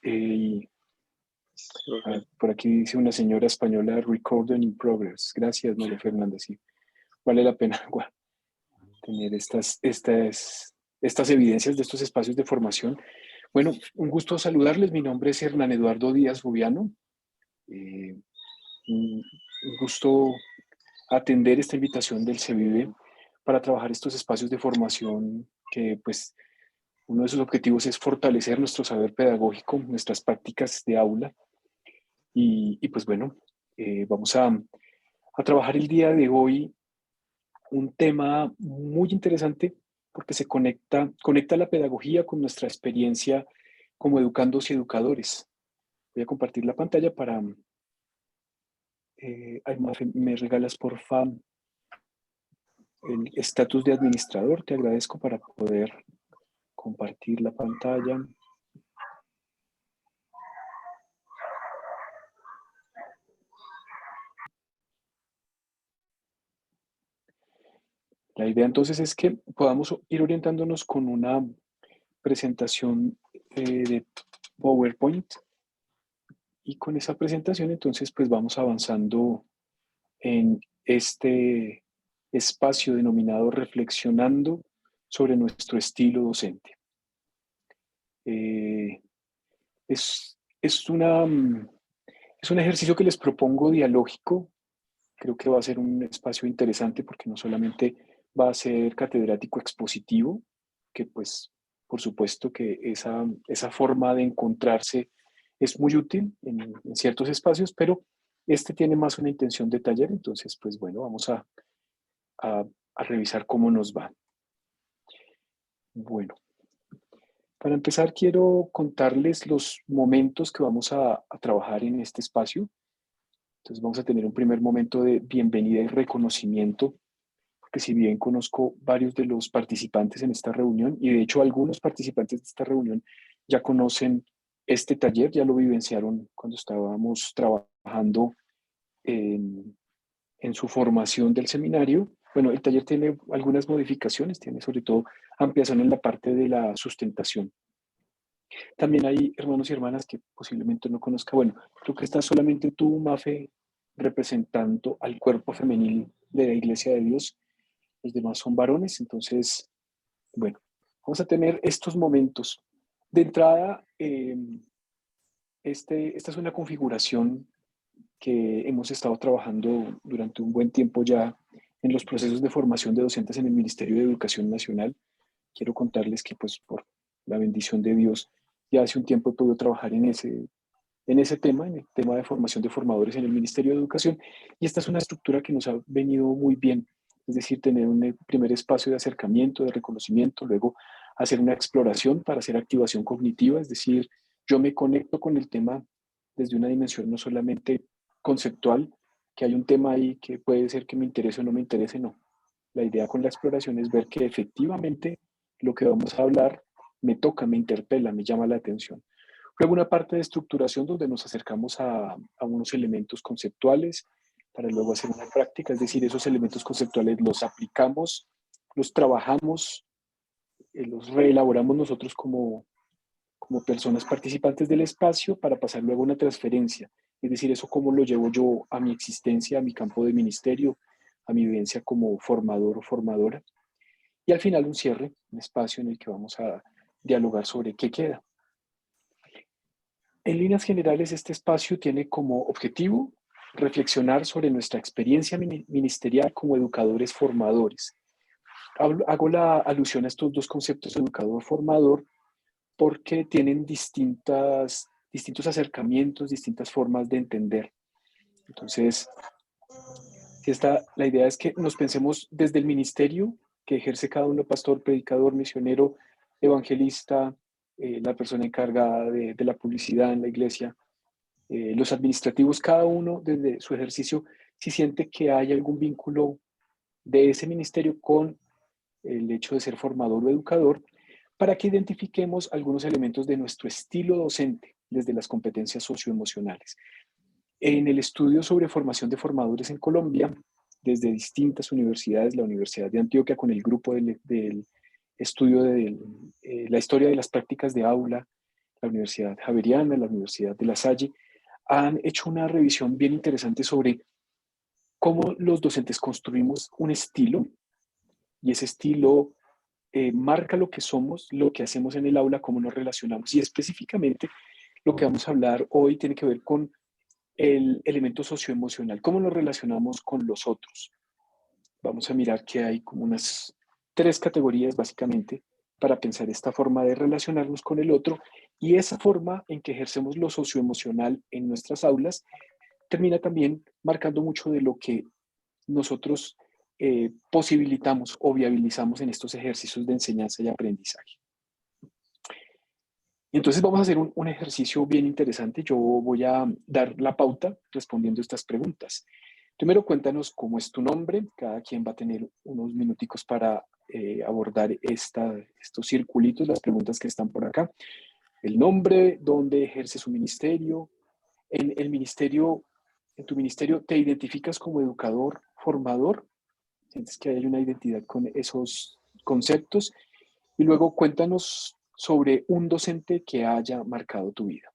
Y por aquí dice una señora española, recording in progress. Gracias, María Fernanda. Sí, vale la pena tener estas evidencias de estos espacios de formación. Bueno, un gusto saludarles. Mi nombre es Hernán Eduardo Díaz Rubiano. Un gusto atender esta invitación del CEVIVE para trabajar estos espacios de formación que, pues, uno de sus objetivos es fortalecer nuestro saber pedagógico, nuestras prácticas de aula. Pues bueno, vamos a trabajar el día de hoy un tema muy interesante porque conecta la pedagogía con nuestra experiencia como educandos y educadores. Voy a compartir la pantalla para... Mafe, me regalas porfa el estatus de administrador, te agradezco para poder compartir la pantalla. La idea entonces es que podamos ir orientándonos con una presentación de PowerPoint y con esa presentación entonces pues vamos avanzando en este espacio denominado Reflexionando sobre nuestro estilo docente. Es un ejercicio que les propongo dialógico. Creo que va a ser un espacio interesante porque no solamente va a ser catedrático expositivo, que pues por supuesto que esa forma de encontrarse es muy útil en ciertos espacios, pero este tiene más una intención de taller, entonces pues bueno, vamos a revisar cómo nos va. Bueno, para empezar quiero contarles los momentos que vamos a trabajar en este espacio. Entonces vamos a tener un primer momento de bienvenida y reconocimiento, porque si bien conozco varios de los participantes en esta reunión, y de hecho algunos participantes de esta reunión ya conocen este taller, ya lo vivenciaron cuando estábamos trabajando en su formación del seminario. Bueno, el taller tiene algunas modificaciones, tiene sobre todo ampliación en la parte de la sustentación. También hay hermanos y hermanas que posiblemente no conozca. Bueno, creo que estás solamente tú, Mafe, representando al cuerpo femenil de la Iglesia de Dios. Los demás son varones, entonces, bueno, vamos a tener estos momentos. De entrada, esta es una configuración que hemos estado trabajando durante un buen tiempo ya en los procesos de formación de docentes en el Ministerio de Educación Nacional. Quiero contarles que, pues, por la bendición de Dios, ya hace un tiempo he podido trabajar en ese tema, en el tema de formación de formadores en el Ministerio de Educación, y esta es una estructura que nos ha venido muy bien, es decir, tener un primer espacio de acercamiento, de reconocimiento, luego hacer una exploración para hacer activación cognitiva, es decir, yo me conecto con el tema desde una dimensión no solamente conceptual, que hay un tema ahí que puede ser que me interese o no me interese, no. La idea con la exploración es ver que efectivamente lo que vamos a hablar me toca, me interpela, me llama la atención. Luego una parte de estructuración donde nos acercamos a unos elementos conceptuales para luego hacer una práctica, es decir, esos elementos conceptuales los aplicamos, los trabajamos, los reelaboramos nosotros como personas participantes del espacio para pasar luego a una transferencia, es decir, eso cómo lo llevo yo a mi existencia, a mi campo de ministerio, a mi vivencia como formador o formadora. Y al final un cierre, un espacio en el que vamos a dialogar sobre qué queda. En líneas generales, este espacio tiene como objetivo reflexionar sobre nuestra experiencia ministerial como educadores formadores. Hago la alusión a estos dos conceptos, educador-formador, porque tienen distintos acercamientos, distintas formas de entender. Entonces, la idea es que nos pensemos desde el ministerio que ejerce cada uno, pastor, predicador, misionero, evangelista, la persona encargada de la publicidad en la iglesia, los administrativos, cada uno desde su ejercicio, si siente que hay algún vínculo de ese ministerio con el hecho de ser formador o educador, para que identifiquemos algunos elementos de nuestro estilo docente desde las competencias socioemocionales. En el estudio sobre formación de formadores en Colombia, desde distintas universidades, la Universidad de Antioquia con el grupo del estudio de la historia de las prácticas de aula, la Universidad Javeriana, la Universidad de La Salle, han hecho una revisión bien interesante sobre cómo los docentes construimos un estilo y ese estilo marca lo que somos, lo que hacemos en el aula, cómo nos relacionamos. Y específicamente lo que vamos a hablar hoy tiene que ver con el elemento socioemocional, cómo nos relacionamos con los otros. Vamos a mirar que hay como unas 3 categorías básicamente para pensar esta forma de relacionarnos con el otro y esa forma en que ejercemos lo socioemocional en nuestras aulas termina también marcando mucho de lo que nosotros posibilitamos o viabilizamos en estos ejercicios de enseñanza y aprendizaje. Y entonces vamos a hacer un ejercicio bien interesante. Yo voy a dar la pauta respondiendo estas preguntas. Primero cuéntanos cómo es tu nombre. Cada quien va a tener unos minuticos para abordar estos circulitos, las preguntas que están por acá. El nombre, dónde ejerce su ministerio. En el ministerio, en tu ministerio, ¿te identificas como educador, formador? ¿Sientes que hay una identidad con esos conceptos? Y luego cuéntanos sobre un docente que haya marcado tu vida.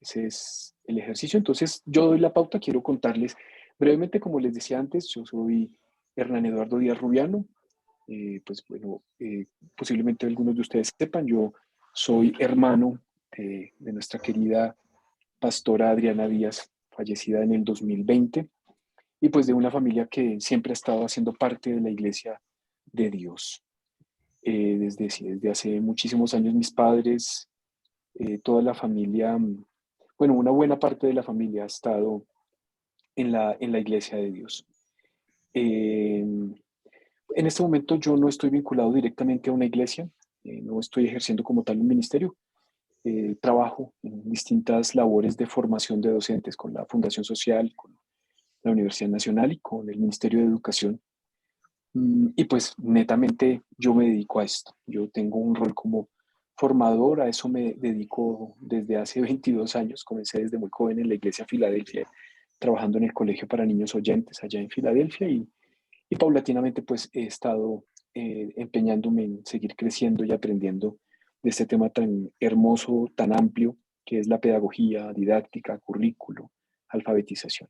Ese es el ejercicio. Entonces, yo doy la pauta. Quiero contarles brevemente, como les decía antes, yo soy Hernán Eduardo Díaz Rubiano. Pues bueno, posiblemente algunos de ustedes sepan, yo soy hermano de nuestra querida pastora Adriana Díaz, fallecida en el 2020, y pues de una familia que siempre ha estado haciendo parte de la Iglesia de Dios. Desde hace muchísimos años mis padres, toda la familia, bueno, una buena parte de la familia ha estado en la Iglesia de Dios. En este momento yo no estoy vinculado directamente a una iglesia, no estoy ejerciendo como tal un ministerio. Trabajo en distintas labores de formación de docentes con la Fundación Social, con la Universidad Nacional y con el Ministerio de Educación. Y pues netamente yo me dedico a esto. Yo tengo un rol como formador, a eso me dedico desde hace 22 años. Comencé desde muy joven en la Iglesia Filadelfia, trabajando en el Colegio para Niños Oyentes allá en Filadelfia y paulatinamente pues he estado empeñándome en seguir creciendo y aprendiendo de este tema tan hermoso, tan amplio, que es la pedagogía, didáctica, currículo, alfabetización.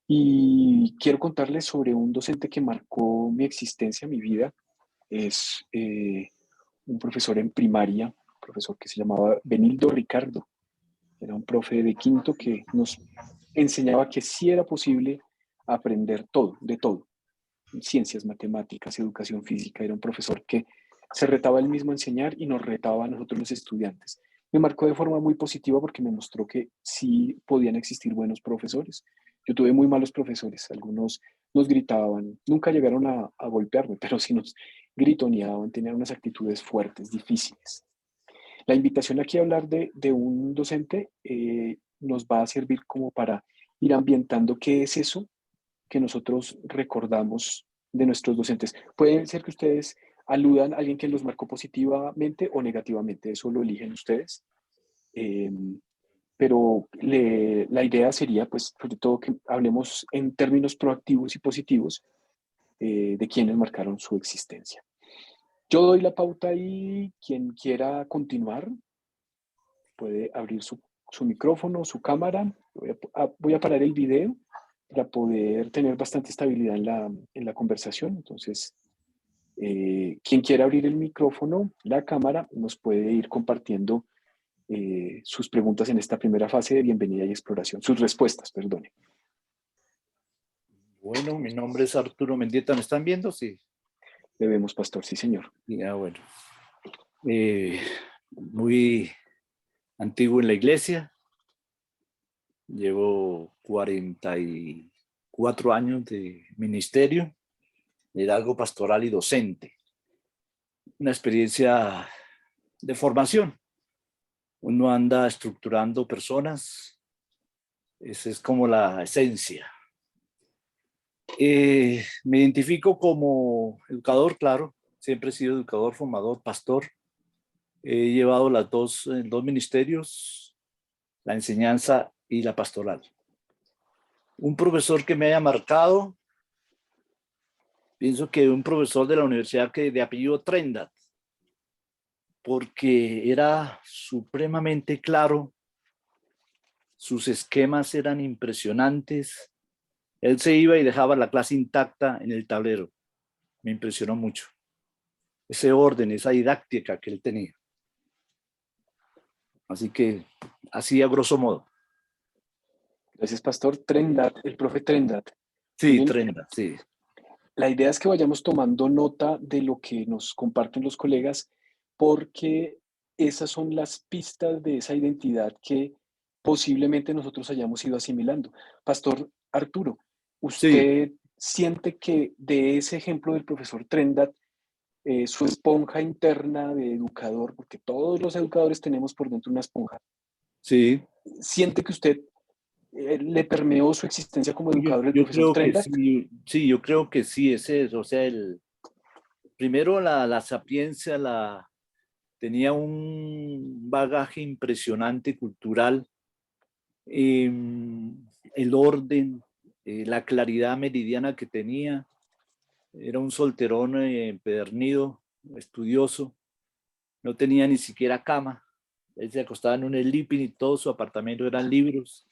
Y quiero contarles sobre un docente que marcó mi existencia, mi vida. Es un profesor en primaria, un profesor que se llamaba Benildo Ricardo. Era un profe de quinto que nos enseñaba que sí era posible aprender todo, de todo. Ciencias, matemáticas, educación física. Era un profesor que se retaba él mismo a enseñar y nos retaba a nosotros los estudiantes. Me marcó de forma muy positiva porque me mostró que sí podían existir buenos profesores. Yo tuve muy malos profesores, algunos nos gritaban, nunca llegaron a golpearme, pero sí nos gritoneaban, tenían unas actitudes fuertes, difíciles. La invitación aquí a hablar de un docente nos va a servir como para ir ambientando qué es eso que nosotros recordamos de nuestros docentes. Puede ser que ustedes aludan a alguien que los marcó positivamente o negativamente, eso lo eligen ustedes. Eh, pero la idea sería, pues, sobre todo que hablemos en términos proactivos y positivos de quienes marcaron su existencia. Yo doy la pauta y quien quiera continuar puede abrir su micrófono, su cámara. Voy a parar el video para poder tener bastante estabilidad en la conversación. Entonces, quien quiera abrir el micrófono, la cámara, nos puede ir compartiendo sus preguntas en esta primera fase de bienvenida y exploración. Sus respuestas, perdone. Bueno, mi nombre es Arturo Mendieta. ¿Me están viendo? Sí. Le vemos, pastor. Sí, señor. Ya, bueno. Muy antiguo en la iglesia. Llevo 44 años de ministerio, liderazgo pastoral y docente. Una experiencia de formación. Uno anda estructurando personas. Esa es como la esencia. Me identifico como educador, claro. Siempre he sido educador, formador, pastor. He llevado dos ministerios, la enseñanza y la pastoral. Un profesor que me haya marcado, pienso que un profesor de la universidad de apellido Trendat, porque era supremamente claro, sus esquemas eran impresionantes. Él se iba y dejaba la clase intacta en el tablero. Me impresionó mucho ese orden, esa didáctica que él tenía. Así que, así a grosso modo. Gracias, Pastor. Trendat, el profe Trendat. Sí, Miren, Trenda, sí. la idea es que vayamos tomando nota de lo que nos comparten los colegas, porque esas son las pistas de esa identidad que posiblemente nosotros hayamos ido asimilando. Pastor Arturo, Sí, ¿usted siente que de ese ejemplo del profesor Trendat, su esponja interna de educador, porque todos los educadores tenemos por dentro una esponja, sí. siente que usted le permeó su existencia como educador el Yo profesor creo que Trendat? sí, sí, yo creo que sí, ese es, o sea, primero la sapiencia, tenía un bagaje impresionante cultural, eh, el orden, la claridad meridiana que tenía, era un solterón empedernido, estudioso, no tenía ni siquiera cama, él se acostaba en un sleeping y todo su apartamento eran libros,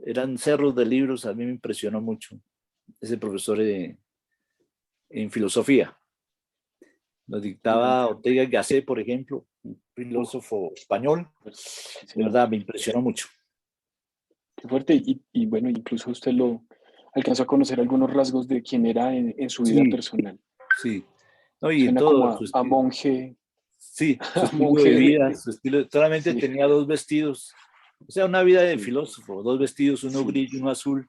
eran cerros de libros. A mí me impresionó mucho ese profesor en filosofía. Nos dictaba Excelente. Ortega y Gasset, por ejemplo, un Uf, filósofo español. sí, De señor. verdad, me impresionó mucho. Qué fuerte. Y bueno, incluso usted lo alcanzó a conocer algunos rasgos de quién era en su vida Sí, personal. sí. No, y en Suena como todo su a estilo, monje, sí, su a estilo de monje vida, su estilo, solamente sí, tenía dos vestidos. O sea, una vida de sí, filósofo, dos vestidos, uno sí. gris y uno azul.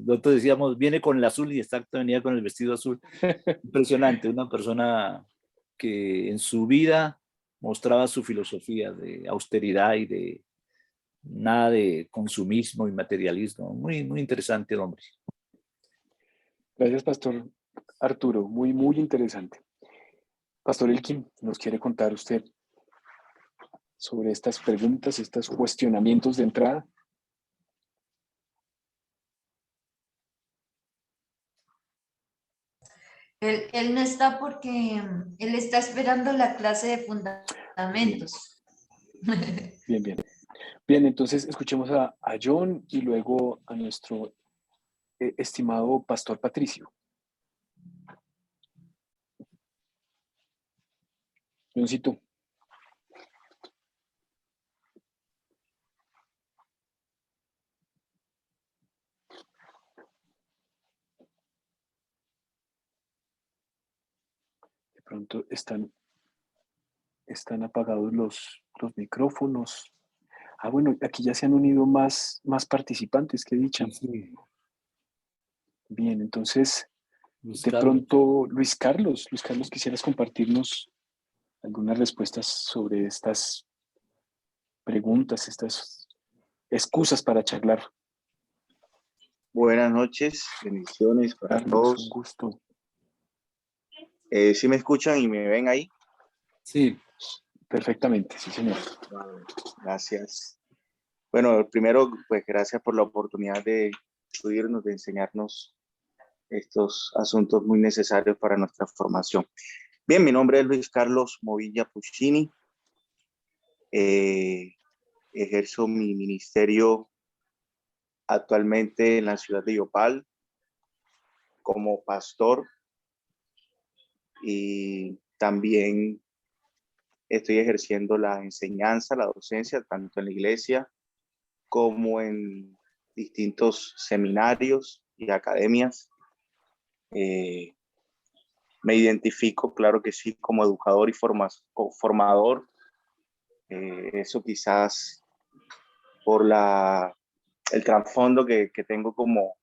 Nosotros decíamos, viene con el azul y exacto, venía con el vestido azul. Impresionante, una persona que en su vida mostraba su filosofía de austeridad y de nada de consumismo y materialismo. Muy, muy interesante el hombre. Gracias, Pastor Arturo. Muy, muy interesante. Pastor Elkin, ¿nos quiere contar usted sobre estas preguntas, estos cuestionamientos de entrada? Él no está porque él está esperando la clase de Bien, fundamentos. bien, bien. Bien, entonces escuchemos a John y luego a nuestro estimado Pastor Patricio. Johncito. De pronto están apagados los micrófonos. Ah, bueno, aquí ya se han unido más participantes, qué dicha. Sí, sí. Bien, entonces, Luis de Carlos. pronto, Luis Carlos, quisieras compartirnos algunas respuestas sobre estas preguntas, estas excusas para charlar. Buenas noches, bendiciones para Carlos, un todos. gusto. ¿Sí me escuchan y me ven ahí? Sí, Perfectamente, sí, señor. Vale, gracias. Bueno, primero, pues gracias por la oportunidad de instruirnos, de enseñarnos estos asuntos muy necesarios para nuestra formación. Bien, mi nombre es Luis Carlos Movilla Puccini. Ejerzo mi ministerio actualmente en la ciudad de Yopal como pastor y también estoy ejerciendo la enseñanza, la docencia, tanto en la iglesia como en distintos seminarios y academias. Me identifico, claro que sí, como educador y formador. Eso quizás por el trasfondo que tengo como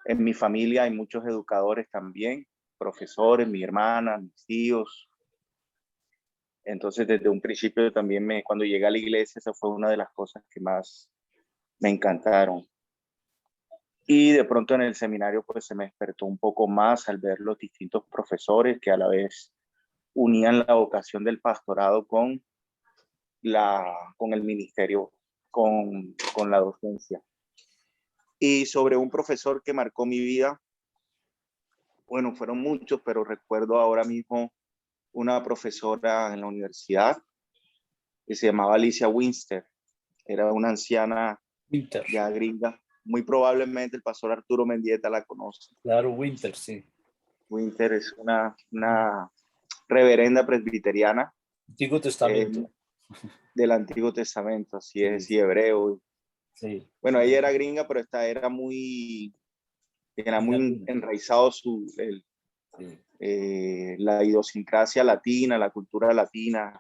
en mi familia hay muchos educadores también, profesores, mi hermana, mis tíos. Entonces, desde un principio también cuando llegué a la iglesia, esa fue una de las cosas que más me encantaron. Y de pronto en el seminario pues se me despertó un poco más al ver los distintos profesores que a la vez unían la vocación del pastorado con el ministerio, con la docencia. Y sobre un profesor que marcó mi vida, bueno, fueron muchos, pero recuerdo ahora mismo una profesora en la universidad que se llamaba Alicia Winster. Era una anciana Winter. ya gringa. Muy probablemente el pastor Arturo Mendieta la conoce. Claro, Winter, sí. Winter es una reverenda presbiteriana Antiguo Testamento. del Antiguo Testamento, así es, Sí. y hebreo. Sí. Bueno, ella era gringa, pero esta era muy enraizado la idiosincrasia latina, la cultura latina.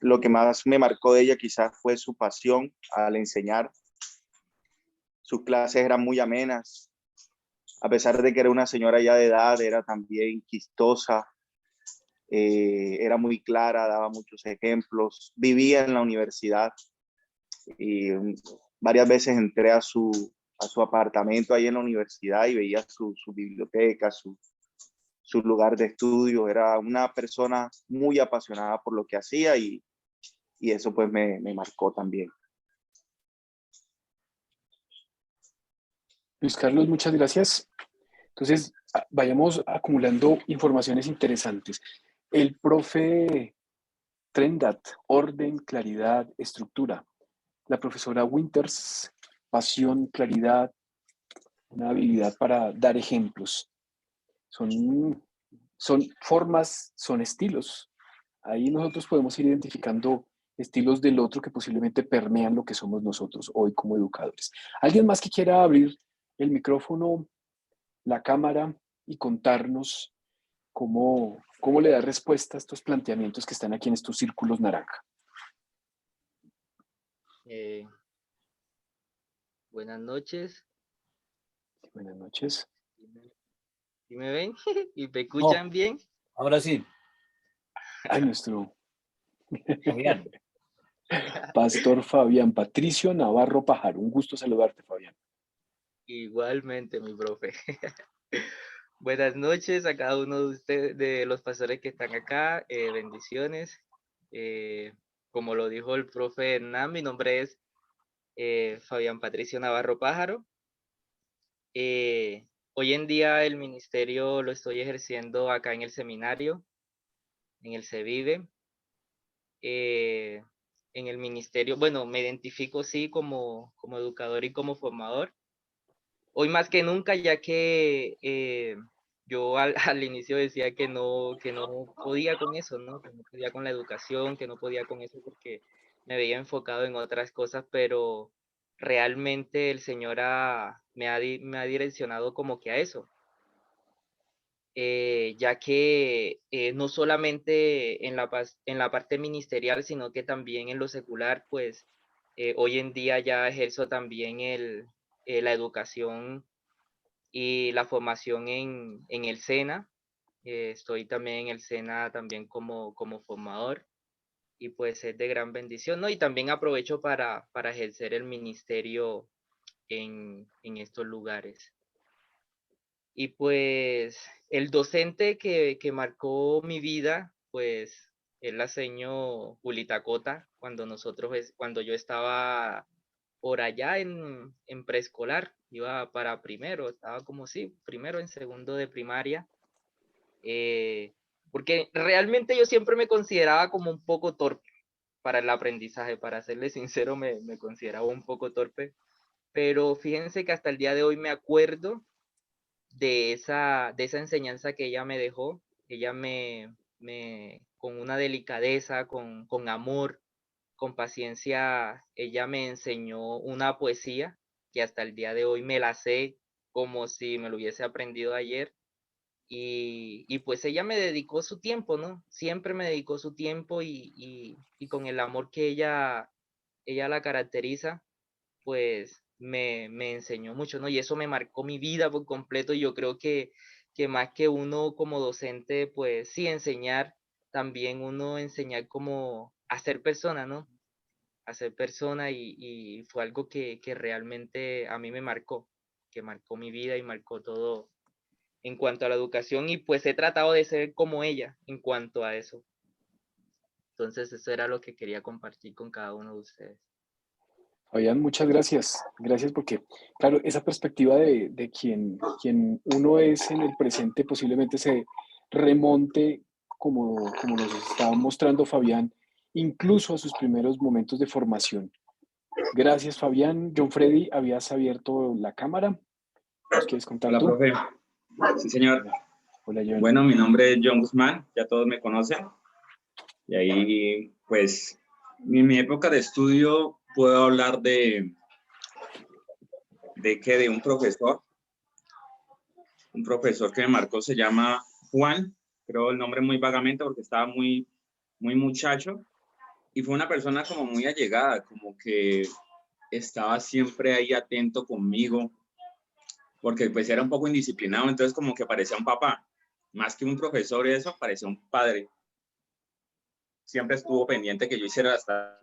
Lo que más me marcó de ella quizás fue su pasión al enseñar. Sus clases eran muy amenas, a pesar de que era una señora ya de edad, era también quistosa, era muy clara, daba muchos ejemplos, vivía en la universidad y varias veces entré a su apartamento ahí en la universidad y veía su biblioteca, su lugar de estudio. Era una persona muy apasionada por lo que hacía y eso pues me marcó también. Luis Carlos, muchas gracias. Entonces, vayamos acumulando informaciones interesantes. El profe Trendat, orden, claridad, estructura. La profesora Winters, pasión, claridad, una habilidad para dar ejemplos. Son formas, son estilos. Ahí nosotros podemos ir identificando estilos del otro que posiblemente permean lo que somos nosotros hoy como educadores. ¿Alguien más que quiera abrir el micrófono, la cámara y contarnos cómo le da respuesta a estos planteamientos que están aquí en estos círculos naranja? Buenas noches. Buenas noches. ¿Sí me ven? ¿Y me escuchan bien? Ahora sí. Ay, nuestro Fabián. Pastor Fabián Patricio Navarro Pájaro. Un gusto saludarte, Fabián. Igualmente, mi profe. Buenas noches a cada uno de ustedes, de los pastores que están acá. Bendiciones. Como lo dijo el profe Hernán, mi nombre es Fabián Patricio Navarro Pájaro. Hoy en día el ministerio lo estoy ejerciendo acá en el seminario, en el CEVIVE. En el ministerio, bueno, me identifico sí como educador y como formador. Hoy más que nunca, ya que yo al inicio decía que no podía con eso, ¿no? Que no podía con la educación, que no podía con eso porque me veía enfocado en otras cosas, pero realmente el Señor me ha direccionado como que a eso. Ya que no solamente en la parte ministerial, sino que también en lo secular, pues hoy en día ya ejerzo también la educación y la formación en el SENA. Estoy también en el SENA también como formador y pues es de gran bendición, ¿no? Y también aprovecho para ejercer el ministerio en estos lugares. Y pues el docente que marcó mi vida, pues es la seño Julita Cota, cuando yo estaba por allá en preescolar, iba para primero, estaba como sí, primero en segundo de primaria, porque realmente yo siempre me consideraba como un poco torpe para el aprendizaje, para serle sincero, me consideraba un poco torpe, pero fíjense que hasta el día de hoy me acuerdo de esa enseñanza que ella me dejó. Ella con una delicadeza, con amor, con paciencia, ella me enseñó una poesía que hasta el día de hoy me la sé como si me lo hubiese aprendido ayer. Y pues ella me dedicó su tiempo, ¿no? Siempre me dedicó su tiempo y con el amor que ella la caracteriza, pues me enseñó mucho, ¿no? Y eso me marcó mi vida por completo. Y yo creo que más que uno como docente, pues sí, enseñar, también uno enseñar como a ser persona, ¿no? A ser persona y fue algo que realmente a mí me marcó, que marcó mi vida y marcó todo en cuanto a la educación y pues he tratado de ser como ella en cuanto a eso. Entonces eso era lo que quería compartir con cada uno de ustedes. Fabián, muchas gracias. Gracias porque, claro, esa perspectiva de quien uno es en el presente posiblemente se remonte, como nos estaba mostrando Fabián, incluso a sus primeros momentos de formación. Gracias, Fabián. John Freddy, habías abierto la cámara. ¿Nos quieres contar Hola, tú? profe. Sí, señor. Hola, John. Bueno, mi nombre es John Guzmán, ya todos me conocen. Y ahí, pues, en mi época de estudio puedo hablar de un profesor que me marcó, se llama Juan, creo el nombre muy vagamente porque estaba muy muchacho, y fue una persona como muy allegada, como que estaba siempre ahí atento conmigo, porque pues era un poco indisciplinado, entonces como que parecía un papá, más que un profesor, eso parecía un padre. Siempre estuvo pendiente que yo hiciera hasta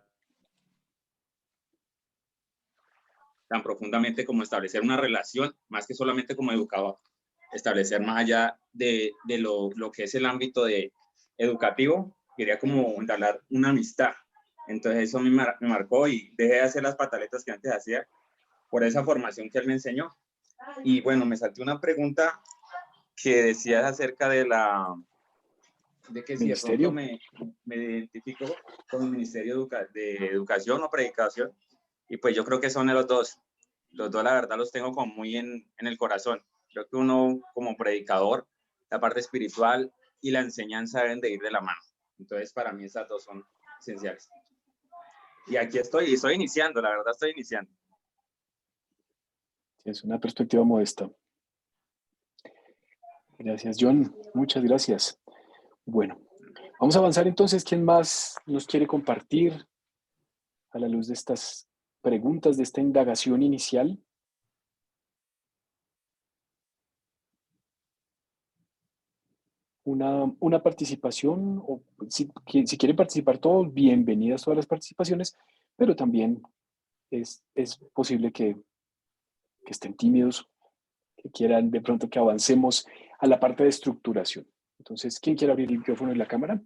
tan profundamente como establecer una relación, más que solamente como educador, establecer más allá de lo que es el ámbito de educativo, quería como entablar una amistad. Entonces eso me marcó y dejé de hacer las pataletas que antes hacía por esa formación que él me enseñó. Y bueno, me salté una pregunta que decías acerca de que si de pronto me identifico con el Ministerio de Educación o Predicación, y pues yo creo que son de los dos. Los dos, la verdad, los tengo como muy en el corazón. Creo que uno como predicador, la parte espiritual y la enseñanza deben de ir de la mano. Entonces, para mí esas dos son esenciales. Y aquí estoy, y estoy iniciando, la verdad estoy iniciando. Es una perspectiva modesta. Gracias, John. Muchas gracias. Bueno, vamos a avanzar entonces. ¿Quién más nos quiere compartir a la luz de estas preguntas, de esta indagación inicial? Una participación, o si quieren participar todos, bienvenidas todas las participaciones, pero también es posible que estén tímidos, que quieran de pronto que avancemos a la parte de estructuración. Entonces, ¿quién quiere abrir el micrófono y la cámara?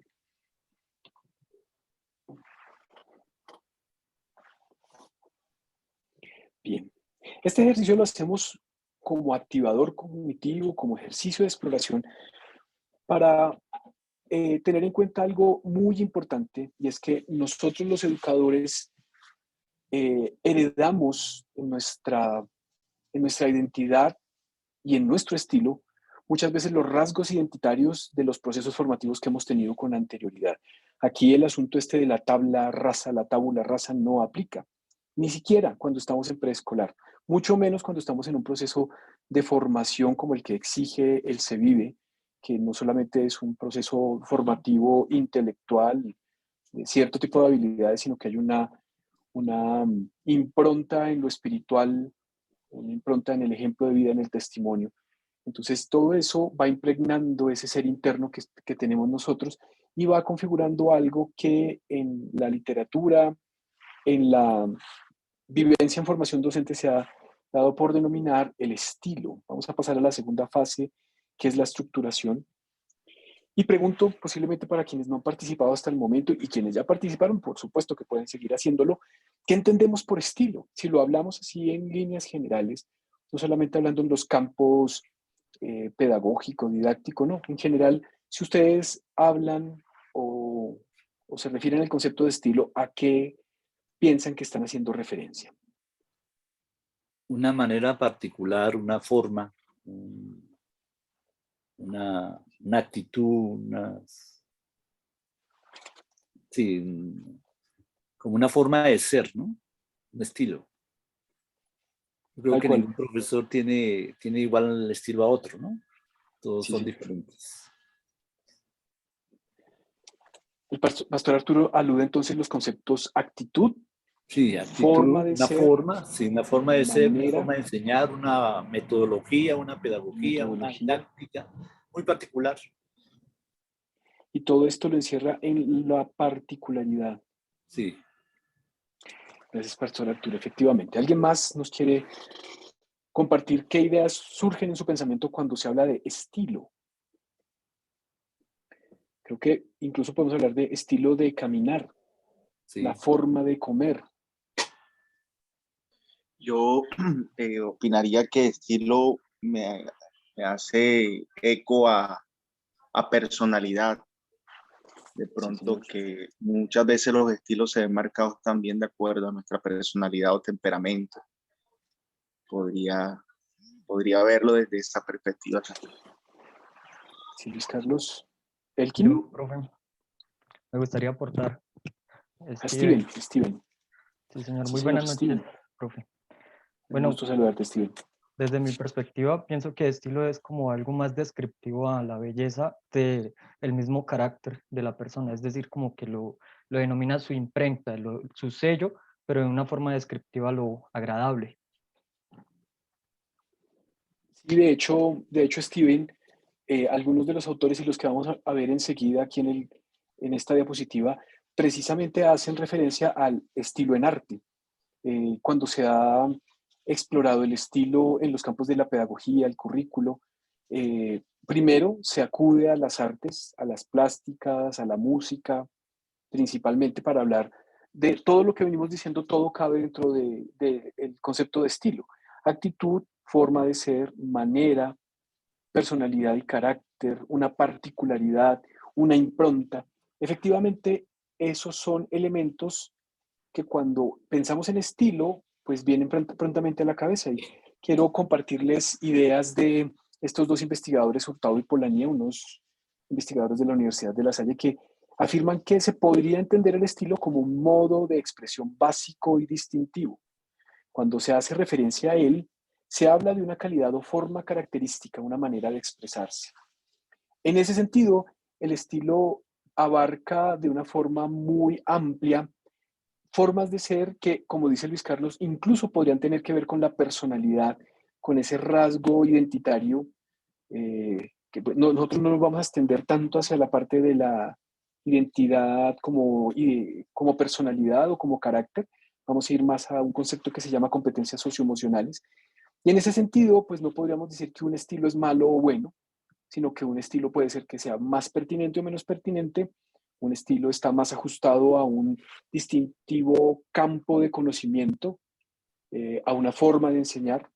Bien. Este ejercicio lo hacemos como activador cognitivo, como ejercicio de exploración, para tener en cuenta algo muy importante, y es que nosotros los educadores heredamos en nuestra identidad y en nuestro estilo muchas veces los rasgos identitarios de los procesos formativos que hemos tenido con anterioridad. Aquí el asunto este de la tabla rasa, la tabula rasa no aplica, ni siquiera cuando estamos en preescolar, mucho menos cuando estamos en un proceso de formación como el que exige el CEVIVE, que no solamente es un proceso formativo intelectual de cierto tipo de habilidades, sino que hay una impronta en lo espiritual, una impronta en el ejemplo de vida, en el testimonio. Entonces, todo eso va impregnando ese ser interno que tenemos nosotros y va configurando algo que en la literatura, en la vivencia en formación docente se ha dado por denominar el estilo. Vamos a pasar a la segunda fase, que es la estructuración. Y pregunto, posiblemente para quienes no han participado hasta el momento y quienes ya participaron, por supuesto que pueden seguir haciéndolo, ¿qué entendemos por estilo? Si lo hablamos así en líneas generales, no solamente hablando en los campos pedagógico, didáctico, no. En general, si ustedes hablan o se refieren al concepto de estilo, ¿a qué piensan que están haciendo referencia? Una manera particular, una forma, una actitud, sí, como una forma de ser, ¿no? Un estilo. Yo creo Tal que cual. ningún profesor tiene igual el estilo a otro, ¿no? Todos Sí, son sí. diferentes. El pastor Arturo alude entonces los conceptos actitud, Sí, forma actitud, de ser, sí, una forma de ser, una manera, forma de enseñar, una metodología, una pedagogía, una metodología, didáctica muy particular. y todo esto lo encierra en la particularidad. Sí. Gracias, pastor Arturo. Efectivamente. ¿Alguien más nos quiere compartir qué ideas surgen en su pensamiento cuando se habla de estilo? Creo que incluso podemos hablar de estilo de caminar, Sí. la forma de comer. Yo opinaría que estilo me hace eco a a personalidad. De pronto que muchas veces los estilos se ven marcados también de acuerdo a nuestra personalidad o temperamento. Podría verlo desde esa perspectiva. Sí, Luis Carlos. ¿Elkin? Yo, profe, me gustaría aportar. Steven. Sí, señor. Sí, Muy señor, buenas noches, Steven. profe. Un Bueno, gusto saludarte, Steven. desde mi perspectiva, pienso que estilo es como algo más descriptivo a la belleza del mismo carácter de la persona. Es decir, como que lo denomina su imprenta, su sello, pero de una forma descriptiva a lo agradable. Sí, de hecho, Steven, algunos de los autores y los que vamos a ver enseguida aquí en esta diapositiva, precisamente hacen referencia al estilo en arte. Cuando se ha explorado el estilo en los campos de la pedagogía, el currículo, primero se acude a las artes, a las plásticas, a la música, principalmente para hablar de todo lo que venimos diciendo, todo cabe dentro del concepto de estilo. Actitud, forma de ser, manera, personalidad y carácter, una particularidad, una impronta. Efectivamente, esos son elementos que cuando pensamos en estilo, pues vienen prontamente a la cabeza. Y quiero compartirles ideas de estos dos investigadores, Hurtado y Polanyi, unos investigadores de la Universidad de La Salle, que afirman que se podría entender el estilo como un modo de expresión básico y distintivo. Cuando se hace referencia a él, se habla de una calidad o forma característica, una manera de expresarse. En ese sentido, el estilo abarca de una forma muy amplia formas de ser que, como dice Luis Carlos, incluso podrían tener que ver con la personalidad, con ese rasgo identitario, que pues, nosotros no nos vamos a extender tanto hacia la parte de la identidad como personalidad o como carácter, vamos a ir más a un concepto que se llama competencias socioemocionales. Y en ese sentido, pues no podríamos decir que un estilo es malo o bueno, sino que un estilo puede ser que sea más pertinente o menos pertinente. Un estilo está más ajustado a un distintivo campo de conocimiento, a una forma de enseñar.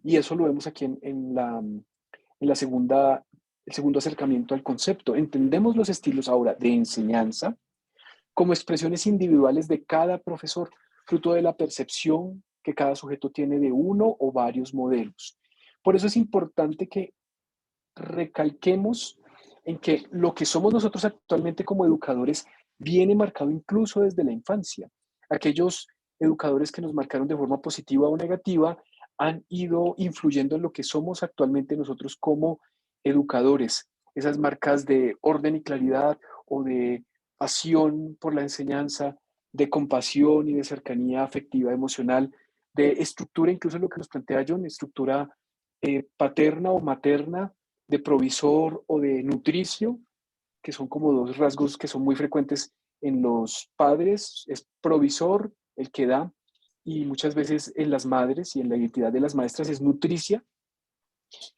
Y eso lo vemos aquí en la segunda, el segundo acercamiento al concepto. Entendemos los estilos ahora de enseñanza como expresiones individuales de cada profesor, fruto de la percepción que cada sujeto tiene de uno o varios modelos. Por eso es importante que recalquemos en que lo que somos nosotros actualmente como educadores viene marcado incluso desde la infancia. Aquellos educadores que nos marcaron de forma positiva o negativa han ido influyendo en lo que somos actualmente nosotros como educadores. Esas marcas de orden y claridad o de pasión por la enseñanza, de compasión y de cercanía afectiva, emocional, de estructura, incluso lo que nos plantea John, estructura paterna o materna, de provisor o de nutricio, que son como dos rasgos que son muy frecuentes en los padres. Es provisor el que da, y muchas veces en las madres y en la identidad de las maestras es nutricia.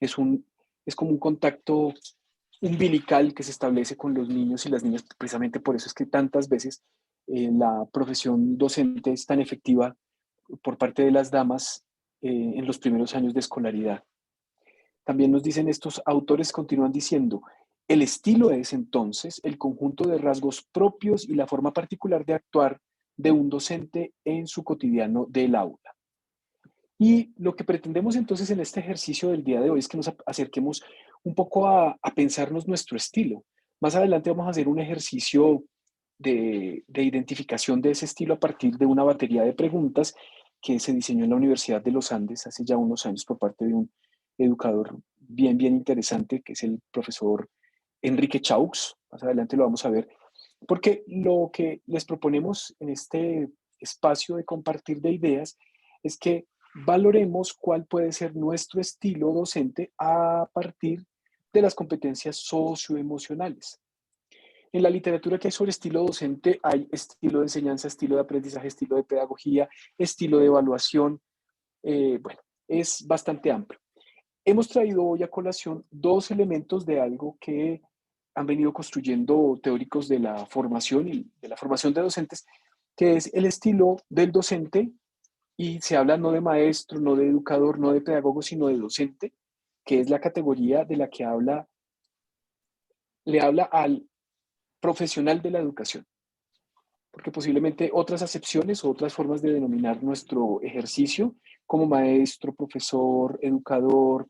Es como un contacto umbilical que se establece con los niños y las niñas. Precisamente por eso es que tantas veces la profesión docente es tan efectiva por parte de las damas en los primeros años de escolaridad. También nos dicen estos autores, continúan diciendo, el estilo es entonces el conjunto de rasgos propios y la forma particular de actuar de un docente en su cotidiano del aula. Y lo que pretendemos entonces en este ejercicio del día de hoy es que nos acerquemos un poco a pensarnos nuestro estilo. Más adelante vamos a hacer un ejercicio de identificación de ese estilo a partir de una batería de preguntas que se diseñó en la Universidad de los Andes hace ya unos años por parte de un educador bien interesante, que es el profesor Enrique Chaux. Más adelante lo vamos a ver, porque lo que les proponemos en este espacio de compartir de ideas es que valoremos cuál puede ser nuestro estilo docente a partir de las competencias socioemocionales. En la literatura que hay sobre estilo docente hay estilo de enseñanza, estilo de aprendizaje, estilo de pedagogía, estilo de evaluación. Bueno, es bastante amplio. Hemos traído hoy a colación dos elementos de algo que han venido construyendo teóricos de la formación y de la formación de docentes, que es el estilo del docente, y se habla no de maestro, no de educador, no de pedagogo, sino de docente, que es la categoría de la que habla le habla al profesional de la educación, porque posiblemente otras acepciones o otras formas de denominar nuestro ejercicio como maestro, profesor, educador,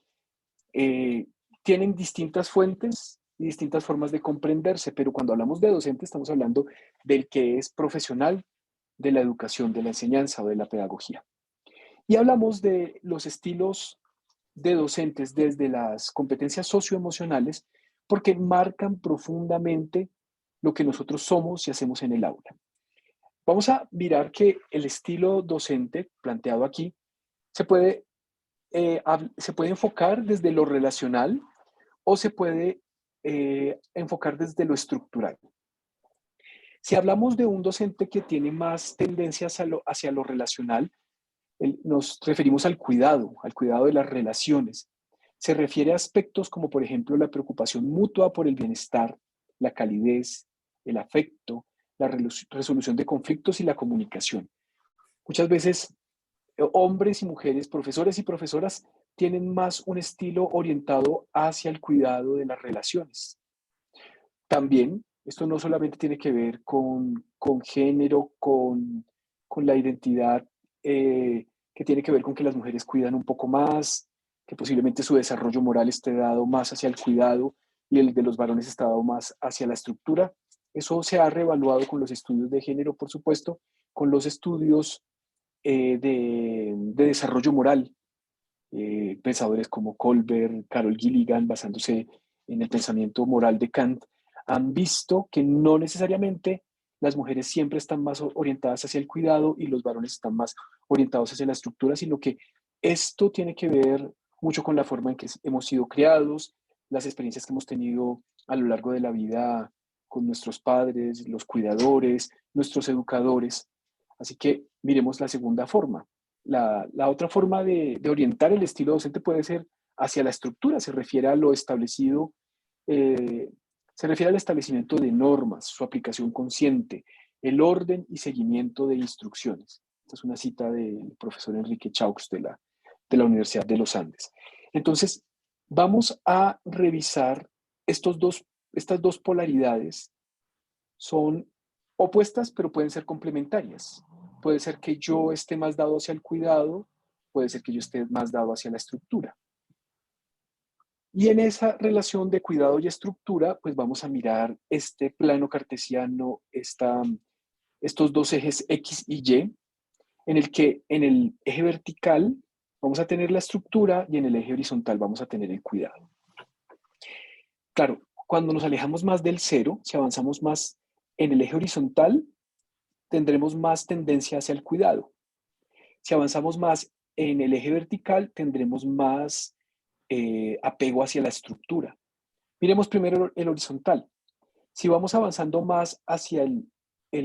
eh, tienen distintas fuentes y distintas formas de comprenderse, pero cuando hablamos de docente estamos hablando del que es profesional de la educación, de la enseñanza o de la pedagogía. Y hablamos de los estilos de docentes desde las competencias socioemocionales porque marcan profundamente lo que nosotros somos y hacemos en el aula. Vamos a mirar que el estilo docente planteado aquí se puede, se puede enfocar desde lo relacional o se puede enfocar desde lo estructural. Si hablamos de un docente que tiene más tendencias hacia lo relacional, nos referimos al cuidado de las relaciones. Se refiere a aspectos como, por ejemplo, la preocupación mutua por el bienestar, la calidez, el afecto, la resolución de conflictos y la comunicación. Muchas veces, hombres y mujeres, profesores y profesoras, tienen más un estilo orientado hacia el cuidado de las relaciones. También, esto no solamente tiene que ver con género, con la identidad, que tiene que ver con que las mujeres cuidan un poco más, que posiblemente su desarrollo moral esté dado más hacia el cuidado y el de los varones está dado más hacia la estructura. Eso se ha reevaluado con los estudios de género, por supuesto, con los estudios de desarrollo moral. Pensadores como Colbert, Carol Gilligan, basándose en el pensamiento moral de Kant, han visto que no necesariamente las mujeres siempre están más orientadas hacia el cuidado y los varones están más orientados hacia la estructura, sino que esto tiene que ver mucho con la forma en que hemos sido criados, las experiencias que hemos tenido a lo largo de la vida con nuestros padres, los cuidadores, nuestros educadores. Así que miremos la segunda forma. La otra forma de orientar el estilo docente puede ser hacia la estructura, se refiere a lo establecido, se refiere al establecimiento de normas, su aplicación consciente, el orden y seguimiento de instrucciones. Esta es una cita del profesor Enrique Chaux de la Universidad de los Andes. Entonces, vamos a revisar estas dos polaridades. Son opuestas, pero pueden ser complementarias. Puede ser que yo esté más dado hacia el cuidado, puede ser que yo esté más dado hacia la estructura. Y en esa relación de cuidado y estructura, pues vamos a mirar este plano cartesiano, estos dos ejes X y Y, en el que en el eje vertical vamos a tener la estructura y en el eje horizontal vamos a tener el cuidado. Claro, cuando nos alejamos más del cero, si avanzamos más en el eje horizontal, tendremos más tendencia hacia el cuidado. Si avanzamos más en el eje vertical, tendremos más apego hacia la estructura. Miremos primero el horizontal. Si vamos avanzando más hacia el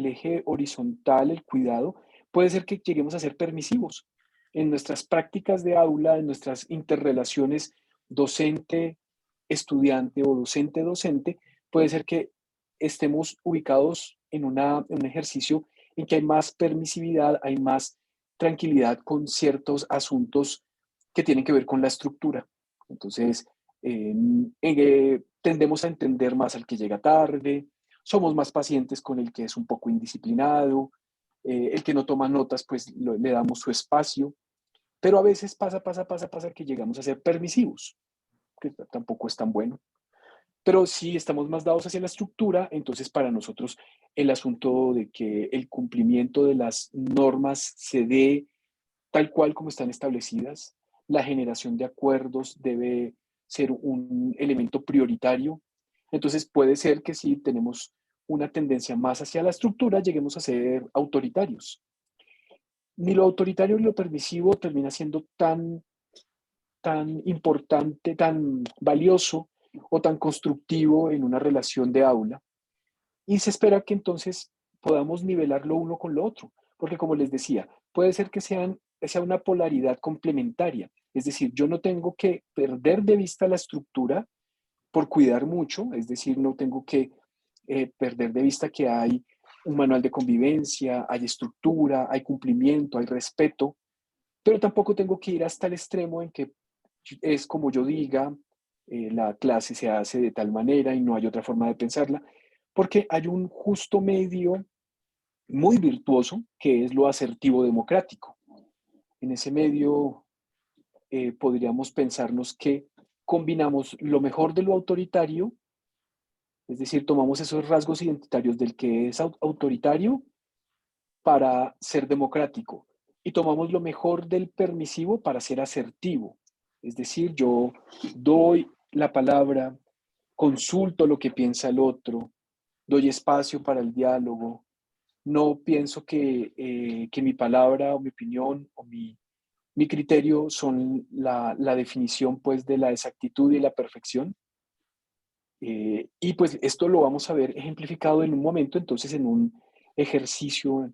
eje horizontal, el cuidado, puede ser que lleguemos a ser permisivos en nuestras prácticas de aula, en nuestras interrelaciones docente-estudiante o docente-docente. Puede ser que estemos ubicados en un ejercicio en que hay más permisividad, hay más tranquilidad con ciertos asuntos que tienen que ver con la estructura. Entonces, tendemos a entender más al que llega tarde, somos más pacientes con el que es un poco indisciplinado, el que no toma notas, pues le damos su espacio, pero a veces pasa que llegamos a ser permisivos, que tampoco es tan bueno. Pero si estamos más dados hacia la estructura, entonces para nosotros el asunto de que el cumplimiento de las normas se dé tal cual como están establecidas, la generación de acuerdos debe ser un elemento prioritario. Entonces puede ser que si tenemos una tendencia más hacia la estructura, lleguemos a ser autoritarios. Ni lo autoritario ni lo permisivo termina siendo tan importante, tan valioso o tan constructivo en una relación de aula. Y se espera que entonces podamos nivelar lo uno con lo otro, porque como les decía, puede ser que sea una polaridad complementaria, es decir, yo no tengo que perder de vista la estructura por cuidar mucho, es decir, no tengo que perder de vista que hay un manual de convivencia, hay estructura, hay cumplimiento, hay respeto, pero tampoco tengo que ir hasta el extremo en que es como yo diga, la clase se hace de tal manera y no hay otra forma de pensarla, porque hay un justo medio muy virtuoso que es lo asertivo democrático. En ese medio podríamos pensarnos que combinamos lo mejor de lo autoritario, es decir, tomamos esos rasgos identitarios del que es autoritario para ser democrático y tomamos lo mejor del permisivo para ser asertivo. Es decir, yo doy la palabra, consulto lo que piensa el otro, doy espacio para el diálogo, no pienso que mi palabra o mi opinión o mi criterio son la definición pues de la exactitud y la perfección. Y pues esto lo vamos a ver ejemplificado en un momento, entonces en un ejercicio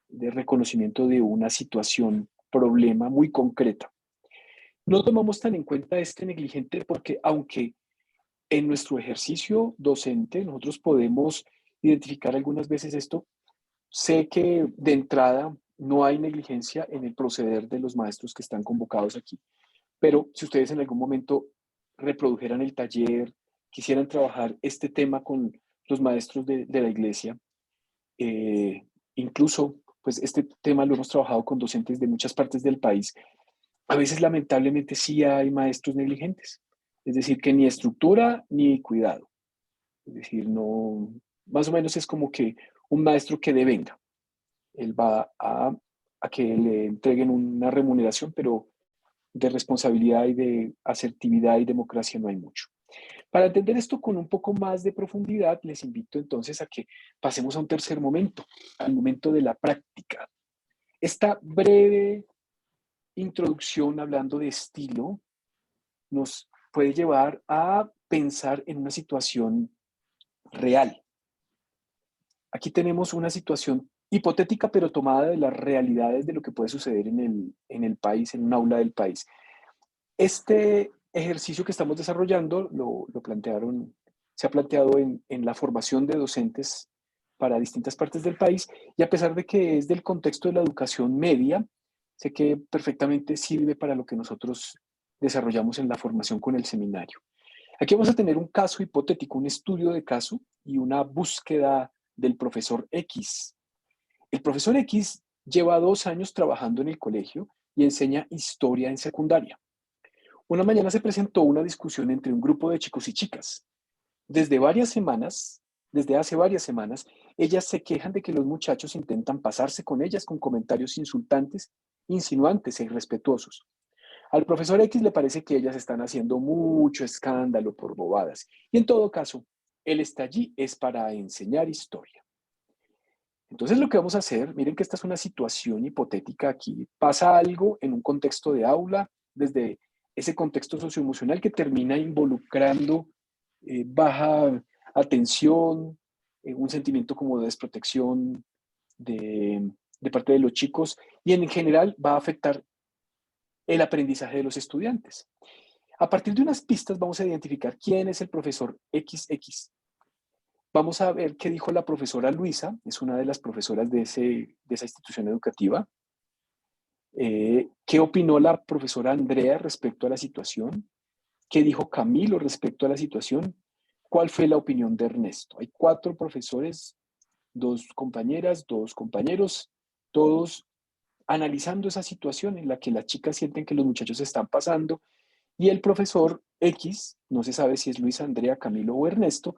de reconocimiento de una situación, problema muy concreta. No tomamos tan en cuenta este negligente porque aunque en nuestro ejercicio docente nosotros podemos identificar algunas veces esto, sé que de entrada no hay negligencia en el proceder de los maestros que están convocados aquí, pero si ustedes en algún momento reprodujeran el taller, quisieran trabajar este tema con los maestros de la iglesia, incluso pues este tema lo hemos trabajado con docentes de muchas partes del país, a veces lamentablemente sí hay maestros negligentes, es decir, que ni estructura ni cuidado, es decir, no, más o menos es como que un maestro que devenga, él va a que le entreguen una remuneración, pero de responsabilidad y de asertividad y democracia no hay mucho. Para entender esto con un poco más de profundidad, les invito entonces a que pasemos a un tercer momento, al momento de la práctica. Esta breve introducción hablando de estilo nos puede llevar a pensar en una situación real. Aquí tenemos una situación hipotética, pero tomada de las realidades de lo que puede suceder en el país, en un aula del país. Este ejercicio que estamos desarrollando lo plantearon, se ha planteado en la formación de docentes para distintas partes del país y a pesar de que es del contexto de la educación media, sé que perfectamente sirve para lo que nosotros desarrollamos en la formación con el seminario. Aquí vamos a tener un caso hipotético, un estudio de caso y una búsqueda del profesor X. El profesor X lleva 2 años trabajando en el colegio y enseña historia en secundaria. Una mañana se presentó una discusión entre un grupo de chicos y chicas. Desde hace varias semanas, ellas se quejan de que los muchachos intentan pasarse con ellas con comentarios insultantes, insinuantes e irrespetuosos. Al profesor X le parece que ellas están haciendo mucho escándalo por bobadas. Y en todo caso, él está allí es para enseñar historia. Entonces lo que vamos a hacer, miren que esta es una situación hipotética aquí. Pasa algo en un contexto de aula, desde ese contexto socioemocional que termina involucrando baja atención, un sentimiento como de desprotección de parte de los chicos y en general va a afectar el aprendizaje de los estudiantes. A partir de unas pistas vamos a identificar quién es el profesor XX. Vamos a ver qué dijo la profesora Luisa, es una de las profesoras de esa institución educativa. ¿Qué opinó la profesora Andrea respecto a la situación? ¿Qué dijo Camilo respecto a la situación? ¿Cuál fue la opinión de Ernesto? Hay 4 profesores, 2 compañeras, 2 compañeros, todos analizando esa situación en la que las chicas sienten que los muchachos se están pasando y el profesor X, no se sabe si es Luis, Andrea, Camilo o Ernesto,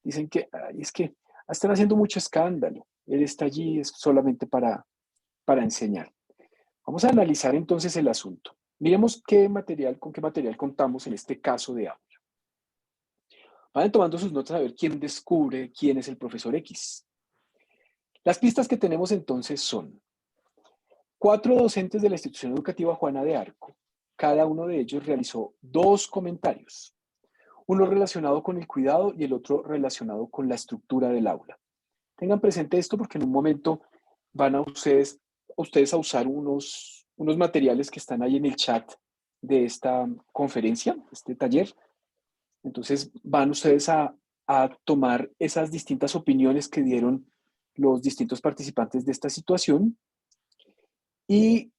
dicen que es que están haciendo mucho escándalo, él está allí es solamente para enseñar. Vamos a analizar entonces el asunto. Miremos con qué material contamos en este caso de aula. Vayan tomando sus notas a ver quién descubre quién es el profesor X. Las pistas que tenemos entonces son 4 docentes de la institución educativa Juana de Arco. Cada uno de ellos realizó 2 comentarios, uno relacionado con el cuidado y el otro relacionado con la estructura del aula. Tengan presente esto porque en un momento van a ustedes a usar unos materiales que están ahí en el chat de esta conferencia, este taller. Entonces van ustedes a tomar esas distintas opiniones que dieron los distintos participantes de esta situación y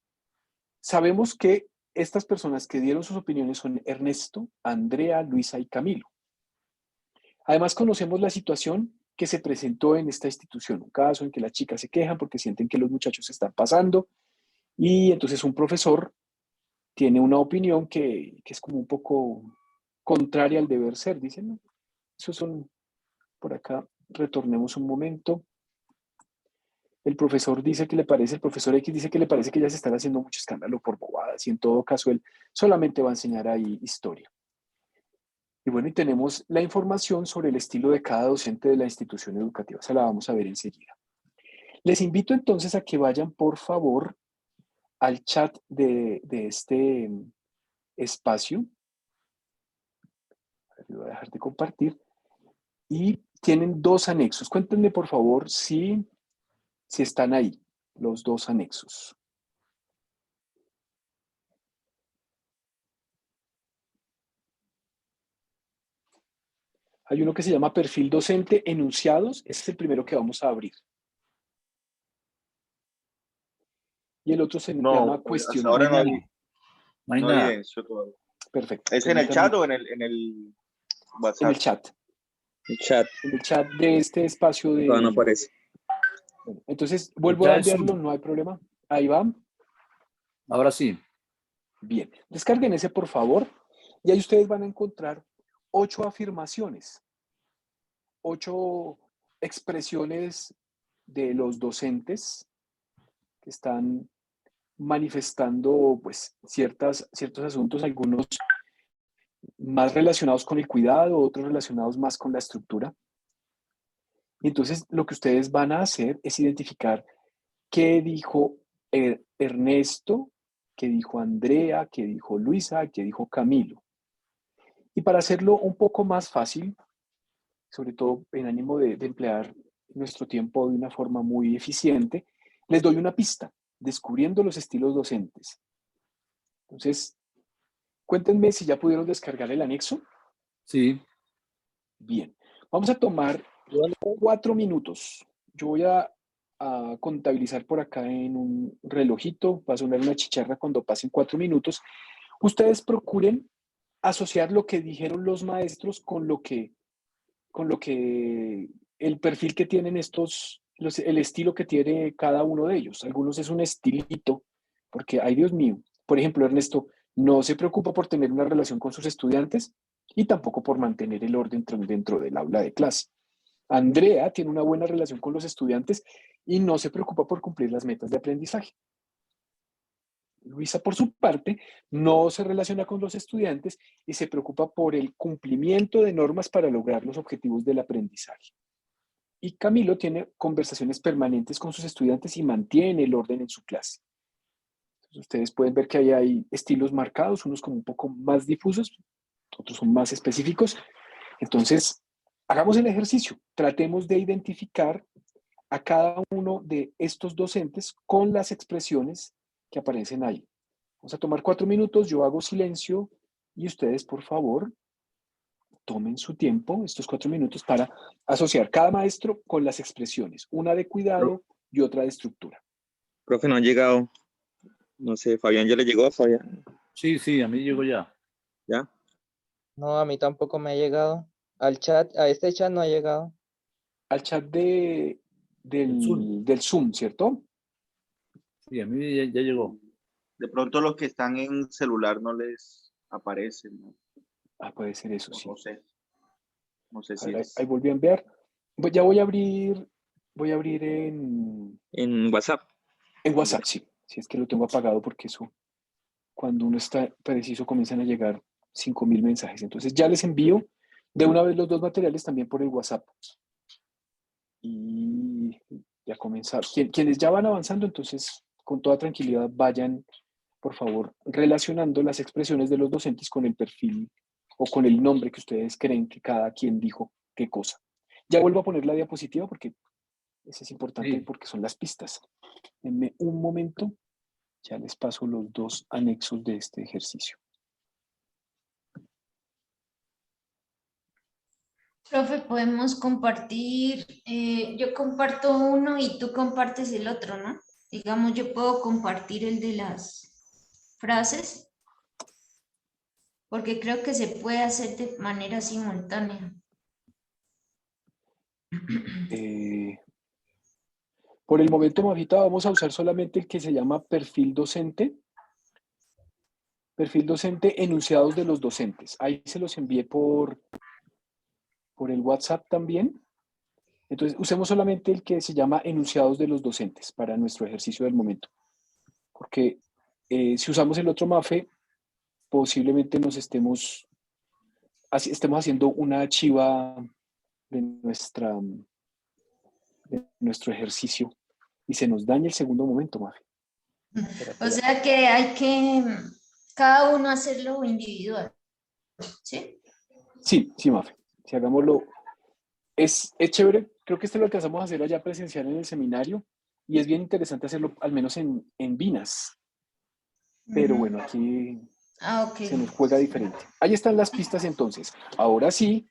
sabemos que estas personas que dieron sus opiniones son Ernesto, Andrea, Luisa y Camilo. Además, conocemos la situación que se presentó en esta institución, un caso en que las chicas se quejan porque sienten que los muchachos se están pasando y entonces un profesor tiene una opinión que es como un poco contraria al deber ser, dicen, ¿no? Esos son, por acá, retornemos un momento. El profesor dice que le parece, el profesor X dice que le parece que ya se están haciendo mucho escándalo por bobadas y en todo caso él solamente va a enseñar ahí historia. Y bueno, y tenemos la información sobre el estilo de cada docente de la institución educativa. Esa la vamos a ver enseguida. Les invito entonces a que vayan, por favor, al chat de este espacio. Voy a dejar de compartir. Y tienen dos anexos. Cuéntenme, por favor, si están ahí, los dos anexos. Hay uno que se llama perfil docente, enunciados. Ese es el primero que vamos a abrir. Y el otro se llama cuestión. Ahora no hay No hay nada. evidencia todavía. Perfecto. ¿Es en el chat o en el WhatsApp? En el chat. El chat. En el chat de este espacio de... No aparece. Bueno, entonces, vuelvo a enviarlo, no hay problema. Ahí va. Ahora sí. Bien. Descarguen ese, por favor. Y ahí ustedes van a encontrar 8 afirmaciones. 8 expresiones de los docentes que están manifestando pues ciertos asuntos, algunos más relacionados con el cuidado, otros relacionados más con la estructura. Y entonces lo que ustedes van a hacer es identificar qué dijo Ernesto, qué dijo Andrea, qué dijo Luisa, qué dijo Camilo. Y para hacerlo un poco más fácil, sobre todo en ánimo de emplear nuestro tiempo de una forma muy eficiente, les doy una pista, descubriendo los estilos docentes. Entonces, cuéntenme si ya pudieron descargar el anexo. Sí. Bien, vamos a tomar 4 minutos. Yo voy a contabilizar por acá en un relojito, va a sonar una chicharra cuando pasen 4 minutos. Ustedes procuren asociar lo que dijeron los maestros con lo que el perfil que tienen el estilo que tiene cada uno de ellos. Algunos es un estilito, porque, ay Dios mío, por ejemplo, Ernesto no se preocupa por tener una relación con sus estudiantes y tampoco por mantener el orden dentro del aula de clase. Andrea tiene una buena relación con los estudiantes y no se preocupa por cumplir las metas de aprendizaje. Luisa, por su parte, no se relaciona con los estudiantes y se preocupa por el cumplimiento de normas para lograr los objetivos del aprendizaje. Y Camilo tiene conversaciones permanentes con sus estudiantes y mantiene el orden en su clase. Entonces, ustedes pueden ver que ahí hay estilos marcados, unos como un poco más difusos, otros son más específicos. Entonces, hagamos el ejercicio. Tratemos de identificar a cada uno de estos docentes con las expresiones que aparecen ahí. Vamos a tomar 4 minutos, yo hago silencio y ustedes, por favor, tomen su tiempo, estos 4 minutos, para asociar cada maestro con las expresiones, una de cuidado y otra de estructura. Profe, no han llegado. No sé, Fabián, ¿ya le llegó a Fabián? Sí, a mí llegó ya. ¿Ya? No, a mí tampoco me ha llegado. Al chat, a este chat no ha llegado. Al chat del Zoom, ¿cierto? Sí, a mí ya llegó. De pronto los que están en celular no les aparecen, ¿no? Puede ser eso, sí. No sé si Ahí volví a enviar. Ya voy a abrir En WhatsApp. en WhatsApp, sí. Si es que lo tengo apagado porque eso, cuando uno está preciso, comienzan a llegar 5.000 mensajes. Entonces ya les envío de una vez los 2 materiales también por el WhatsApp. Y ya comenzar. Quienes ya van avanzando, entonces con toda tranquilidad vayan, por favor, relacionando las expresiones de los docentes con el perfil o con el nombre que ustedes creen que cada quien dijo qué cosa. Ya vuelvo a poner la diapositiva porque eso es importante, Sí. porque son las pistas. Denme un momento, ya les paso los 2 anexos de este ejercicio. Profe, podemos compartir, yo comparto uno y tú compartes el otro, ¿no? Digamos, yo puedo compartir el de las frases. porque creo que se puede hacer de manera simultánea. Por el momento, Mafita, vamos a usar solamente el que se llama perfil docente. Perfil docente, enunciados de los docentes. Ahí se los envié por el WhatsApp también. Entonces, usemos solamente el que se llama enunciados de los docentes para nuestro ejercicio del momento. Porque si usamos el otro MAFE, posiblemente nos estemos haciendo una chiva de nuestro ejercicio y se nos daña el segundo momento, Mafe. O sea que hay que cada uno hacerlo individual, ¿sí? Sí, Mafe. Si hagámoslo, es chévere. Creo que esto lo alcanzamos a hacer allá presencial en el seminario y es bien interesante hacerlo al menos en Vinas. Pero bueno, aquí Ok. se nos juega diferente. Ahí están las pistas entonces. Ahora sí,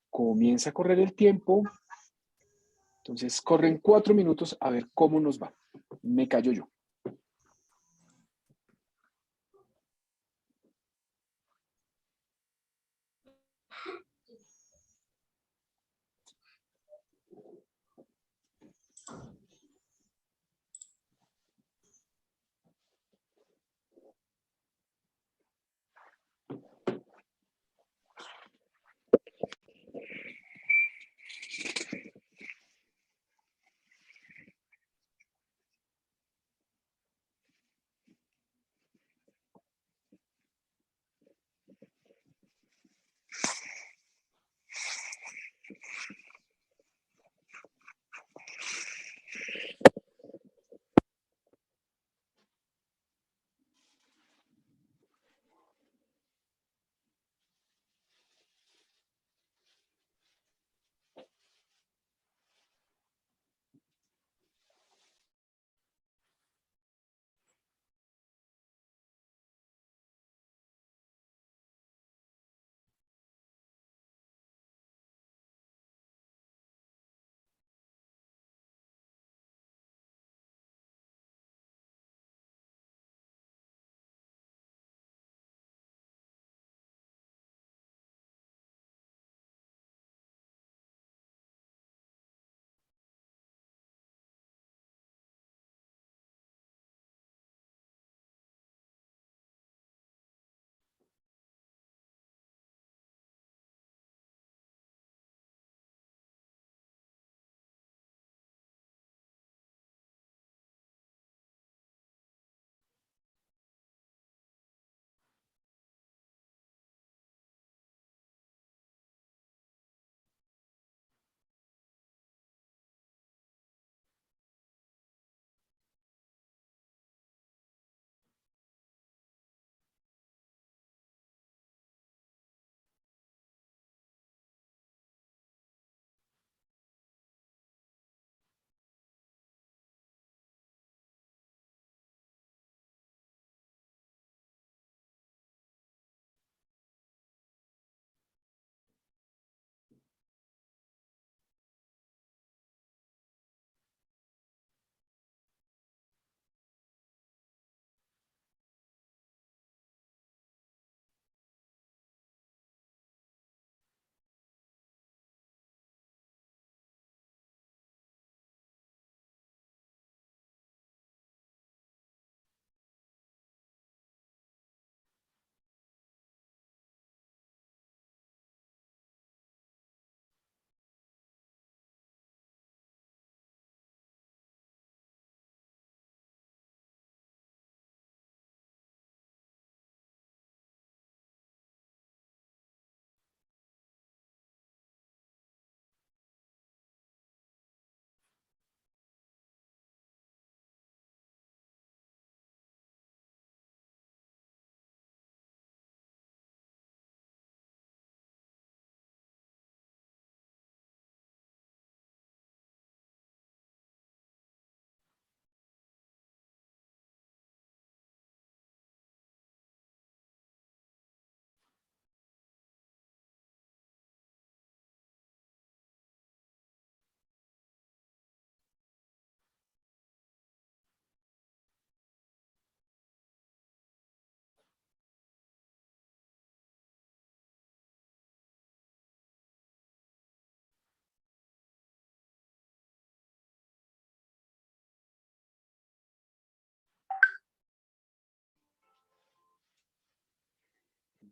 comienza a correr el tiempo. Entonces corren 4 minutos a ver cómo nos va. Me callo yo.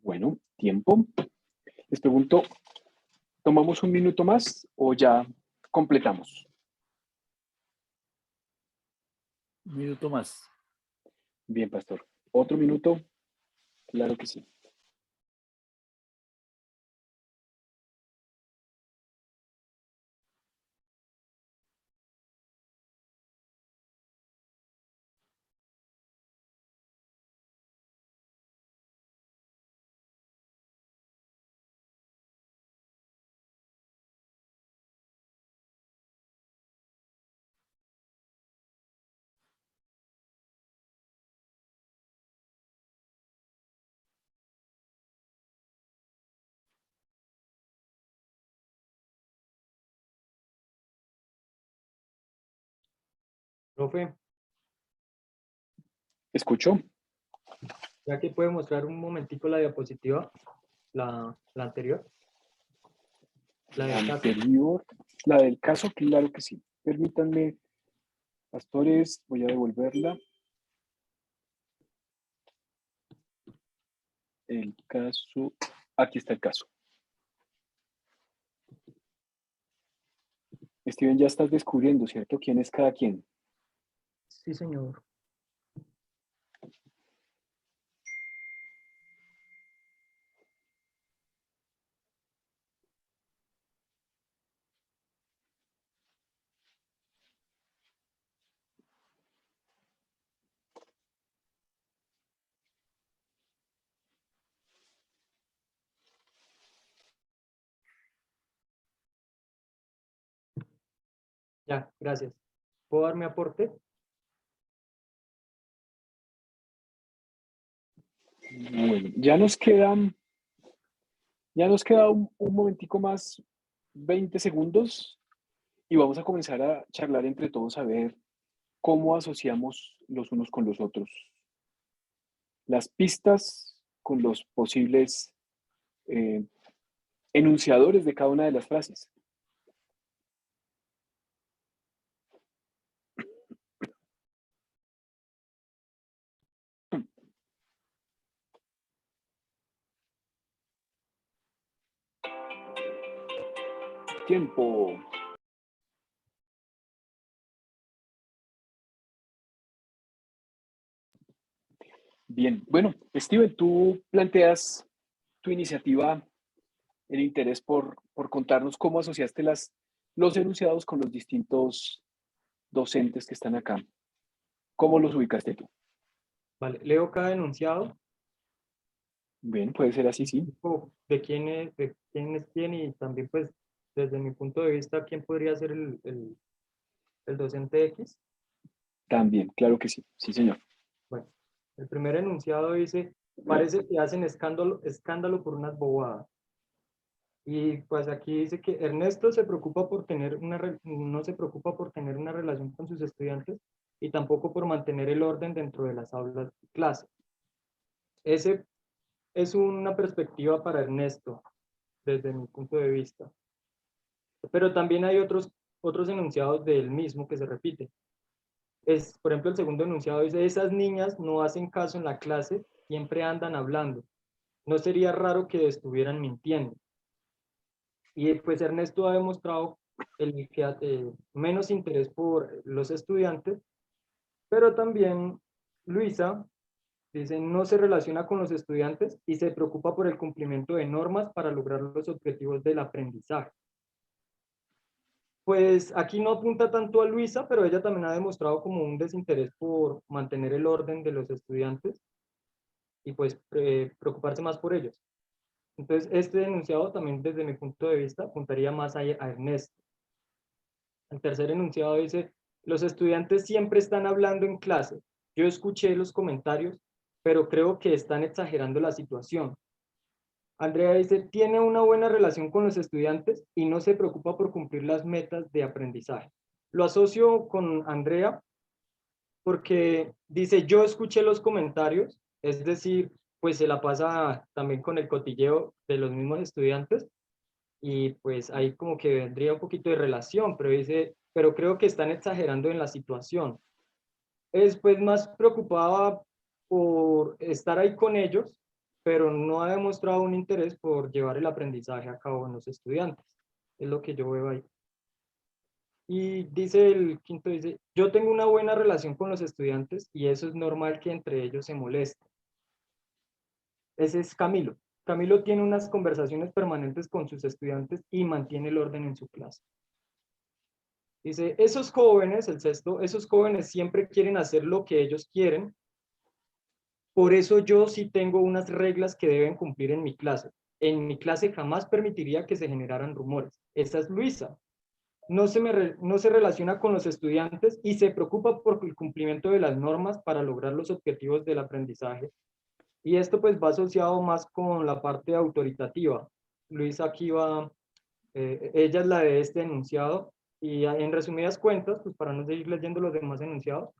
Bueno, tiempo. Les pregunto, ¿tomamos un minuto más o ya completamos? Un minuto más. Bien, pastor. ¿Otro minuto? Claro que sí. Profe, ¿Escucho? ya que puede mostrar un momentico la diapositiva, la anterior, la La del caso. anterior, la del caso, claro que sí. Permítanme, pastores, voy a devolverla. El caso, aquí está el caso. Steven, ya estás descubriendo, ¿cierto? ¿Quién es cada quien? Sí, señor. Ya, gracias. ¿Puedo dar mi aporte? Bueno, ya nos queda un momentico más, 20 segundos, y vamos a comenzar a charlar entre todos a ver cómo asociamos los unos con los otros las pistas con los posibles eh, enunciadores de cada una de las frases. Tiempo. Bien, bueno, Steven, tú planteas tu iniciativa, el interés por contarnos cómo asociaste los enunciados con los distintos docentes que están acá. ¿Cómo los ubicaste tú? Vale, leo cada enunciado, Bien, puede ser así, sí. de quién es quién y también pues desde mi punto de vista quién podría ser el docente X. También, claro que sí, sí, señor. Bueno, el primer enunciado dice, parece que hacen escándalo por unas bobadas. Y pues aquí dice que Ernesto se preocupa por tener no se preocupa por tener una relación con sus estudiantes y tampoco por mantener el orden dentro de las aulas de clase. Ese es una perspectiva para Ernesto, desde mi punto de vista. Pero también hay otros enunciados del mismo que se repite. Por ejemplo, el segundo enunciado dice, esas niñas no hacen caso en la clase, siempre andan hablando. No sería raro que estuvieran mintiendo. Y pues Ernesto ha demostrado menos interés por los estudiantes, pero también Luisa dice, no se relaciona con los estudiantes y se preocupa por el cumplimiento de normas para lograr los objetivos del aprendizaje. Pues aquí no apunta tanto a Luisa, pero ella también ha demostrado como un desinterés por mantener el orden de los estudiantes y pues preocuparse más por ellos. Entonces, este enunciado también desde mi punto de vista apuntaría más a Ernesto. El tercer enunciado dice, los estudiantes siempre están hablando en clase. Yo escuché los comentarios, pero creo que están exagerando la situación. Andrea dice, tiene una buena relación con los estudiantes y no se preocupa por cumplir las metas de aprendizaje. Lo asocio con Andrea porque dice, yo escuché los comentarios, es decir, pues se la pasa también con el cotilleo de los mismos estudiantes y pues ahí como que vendría un poquito de relación, pero dice, pero creo que están exagerando en la situación. Es pues más preocupada por estar ahí con ellos pero no ha demostrado un interés por llevar el aprendizaje a cabo en los estudiantes. Es lo que yo veo ahí. Y dice el quinto, dice, yo tengo una buena relación con los estudiantes y eso es normal que entre ellos se molesten. Ese es Camilo. Camilo tiene unas conversaciones permanentes con sus estudiantes y mantiene el orden en su clase. Dice, esos jóvenes, el sexto, esos jóvenes siempre quieren hacer lo que ellos quieren. Por eso yo sí tengo unas reglas que deben cumplir en mi clase. En mi clase jamás permitiría que se generaran rumores. Esa es Luisa. No se relaciona con los estudiantes y se preocupa por el cumplimiento de las normas para lograr los objetivos del aprendizaje. Y esto pues va asociado más con la parte autoritativa. Luisa aquí va, ella es la de este enunciado, y en resumidas cuentas, pues para no seguir leyendo los demás enunciados,